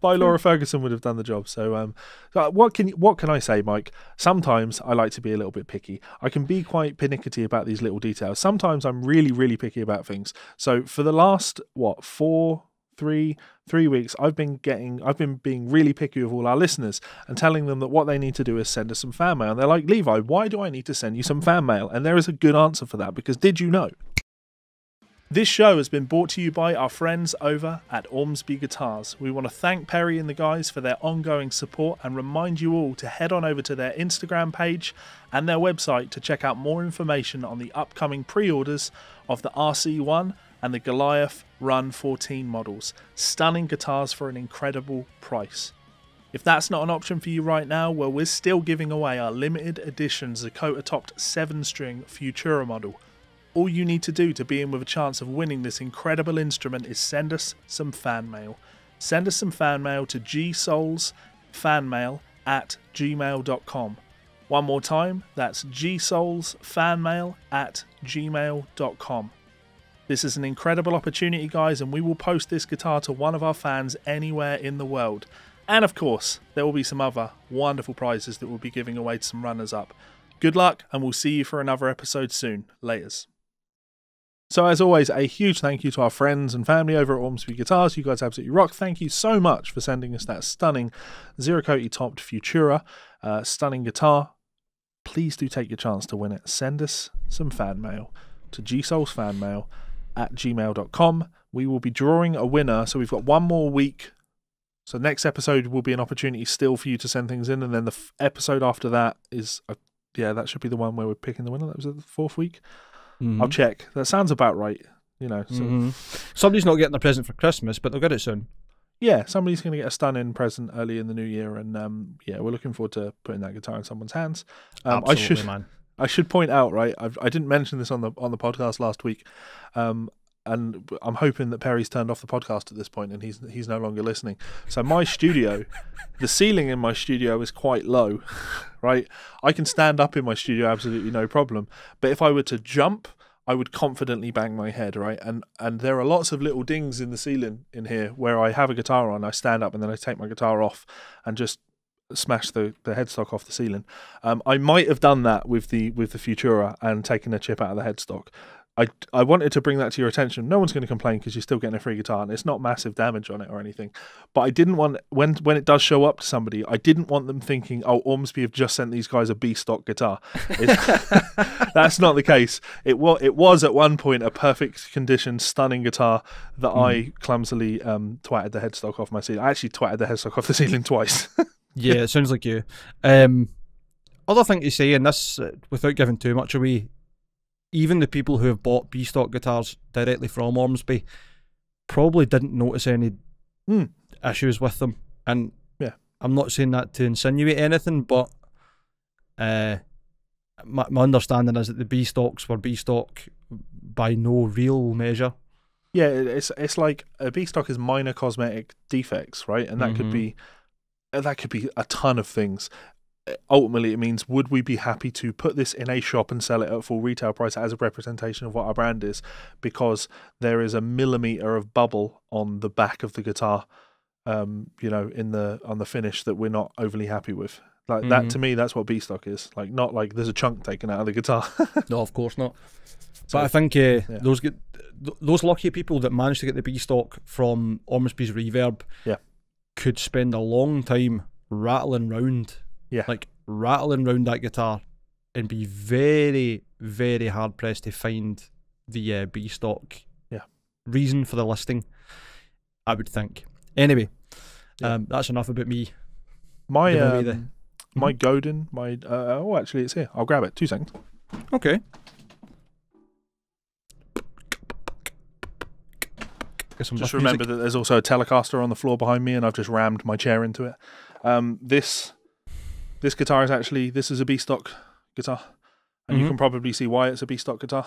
By Laura Ferguson would have done the job. So what can I say, Mike? Sometimes I like to be a little bit picky. I can be quite pernickety about these little details. Sometimes I'm really, really picky about things. So for the last 3 weeks, I've been being really picky with all our listeners and telling them that what they need to do is send us some fan mail. And they're like, Levi, why do I need to send you some fan mail? And there is a good answer for that, because did you know? This show has been brought to you by our friends over at Ormsby Guitars. We want to thank Perry and the guys for their ongoing support, and remind you all to head on over to their Instagram page and their website to check out more information on the upcoming pre-orders of the RC1 and the Goliath Run 14 models. Stunning guitars for an incredible price. If that's not an option for you right now, well, we're still giving away our limited edition Zakota-topped 7-string Futura model. All you need to do to be in with a chance of winning this incredible instrument is send us some fan mail. Send us some fan mail to GsolesFanMail@gmail.com. One more time, that's GsolesFanMail@gmail.com. This is an incredible opportunity, guys, and we will post this guitar to one of our fans anywhere in the world. And of course, there will be some other wonderful prizes that we'll be giving away to some runners-up. Good luck, and we'll see you for another episode soon. Laters. So as always, a huge thank you to our friends and family over at Ormsby Guitars. You guys absolutely rock. Thank you so much for sending us that stunning Zero-Coaty topped Futura. Stunning guitar. Please do take your chance to win it. Send us some fan mail to GsolesFanMail@gmail.com. We will be drawing a winner. So we've got one more week. So next episode will be an opportunity still for you to send things in. And then the episode after that is, that should be the one where we're picking the winner. That was the 4th week. I'll check. That sounds about right. So. Somebody's not getting a present for Christmas, but they'll get it soon. Yeah, somebody's going to get a stunning present early in the new year, and we're looking forward to putting that guitar in someone's hands. Absolutely, man. I should point out, right? I didn't mention this on the podcast last week, and I'm hoping that Perry's turned off the podcast at this point, and he's no longer listening. So my studio, the ceiling in my studio is quite low, right? I can stand up in my studio absolutely no problem, but if I were to jump, I would confidently bang my head, right? And there are lots of little dings in the ceiling in here where I have a guitar on, I stand up, and then I take my guitar off and just smash the headstock off the ceiling. I might have done that with the Futura and taken a chip out of the headstock. I wanted to bring that to your attention. No one's going to complain because you're still getting a free guitar and it's not massive damage on it or anything. But I didn't want, when it does show up to somebody, I didn't want them thinking, oh, Ormsby have just sent these guys a B-stock guitar. That's not the case. It was at one point a perfect condition, stunning guitar that I clumsily twatted the headstock off my ceiling. I actually twatted the headstock off the ceiling twice. Yeah, it sounds like you. Other thing to say, and this, without giving too much away, even the people who have bought B-stock guitars directly from Ormsby probably didn't notice any issues with them. And yeah, I'm not saying that to insinuate anything, but my understanding is that the B-stocks were B-stock by no real measure. Yeah, it's like a B-stock is minor cosmetic defects, right? And that could be a ton of things. Ultimately, it means, would we be happy to put this in a shop and sell it at full retail price as a representation of what our brand is, because there is a millimeter of bubble on the back of the guitar, on the finish that we're not overly happy with. Like that, to me, that's what B-stock is. Like, not like there's a chunk taken out of the guitar. No, of course not. But I think those lucky people that managed to get the B-stock from Ormsby's Reverb could spend a long time rattling round that guitar and be very, very hard pressed to find the B-stock reason for the listing, I would think. Anyway, that's enough about me. My Godin, actually it's here. I'll grab it. 2 seconds. Okay. Just remember that there's also a Telecaster on the floor behind me, and I've just rammed my chair into it. This guitar is actually, this is a B-stock guitar, and you can probably see why it's a B-stock guitar.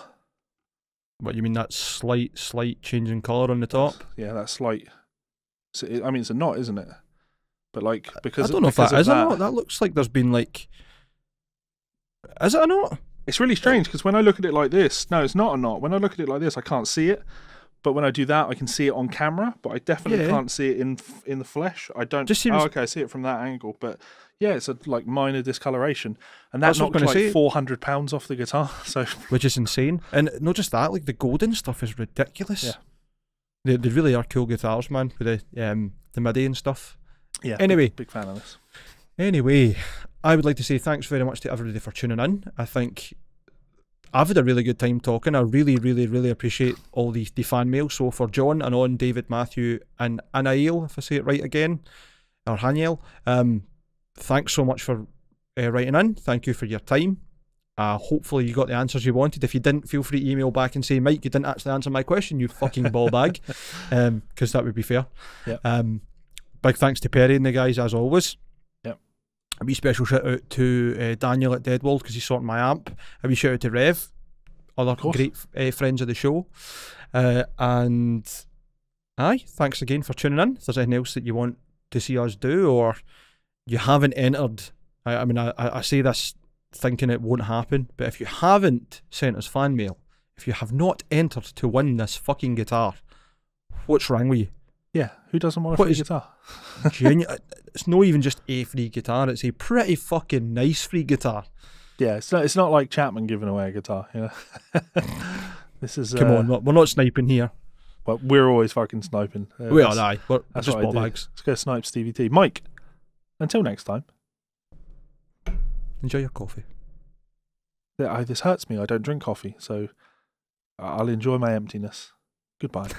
What, you mean that slight change in colour on the top? Yeah, that slight. I mean, it's a knot, isn't it? But like, because I don't know if that is a knot. That looks like there's been like, is it a knot? It's really strange because when I look at it like this, no, it's not a knot. When I look at it like this, I can't see it. But when I do that, I can see it on camera, but I definitely can't see it in the flesh. I don't. Just seems... Oh, okay, I see it from that angle. But yeah, it's a like minor discoloration, and that knocked like £400 off the guitar. So, which is insane. And not just that, like the golden stuff is ridiculous. Yeah, they really are cool guitars, man, with the MIDI and stuff. Yeah. Anyway, big fan of this. Anyway, I would like to say thanks very much to everybody for tuning in. I think I've had a really good time talking. I really, really, really appreciate all the fan mail. So for John, Anon, David, Matthew, and Anael, if I say it right again, or Haniel, thanks so much for writing in. Thank you for your time. Hopefully you got the answers you wanted. If you didn't, feel free to email back and say, Mike, you didn't actually answer my question, you fucking ball bag, because that would be fair. Yep. Big thanks to Perry and the guys, as always. A wee special shout out to Daniel at Deadwall because he's sorting my amp. A wee shout out to Rev, other great friends of the show. And thanks again for tuning in. If there's anything else that you want to see us do, or you haven't entered, I mean, I say this thinking it won't happen, but if you haven't sent us fan mail, if you have not entered to win this fucking guitar, what's wrong with you? Yeah, who doesn't want a free guitar? It's not even just a free guitar, it's a pretty fucking nice free guitar. Yeah, it's not like Chapman giving away a guitar, you know. This is come on, we're not sniping here. But we're always fucking sniping. We are, aye. We're that's just what ball bags. Let's go snipe Stevie T. Mike, until next time. Enjoy your coffee. This hurts me. I don't drink coffee, so I'll enjoy my emptiness. Goodbye.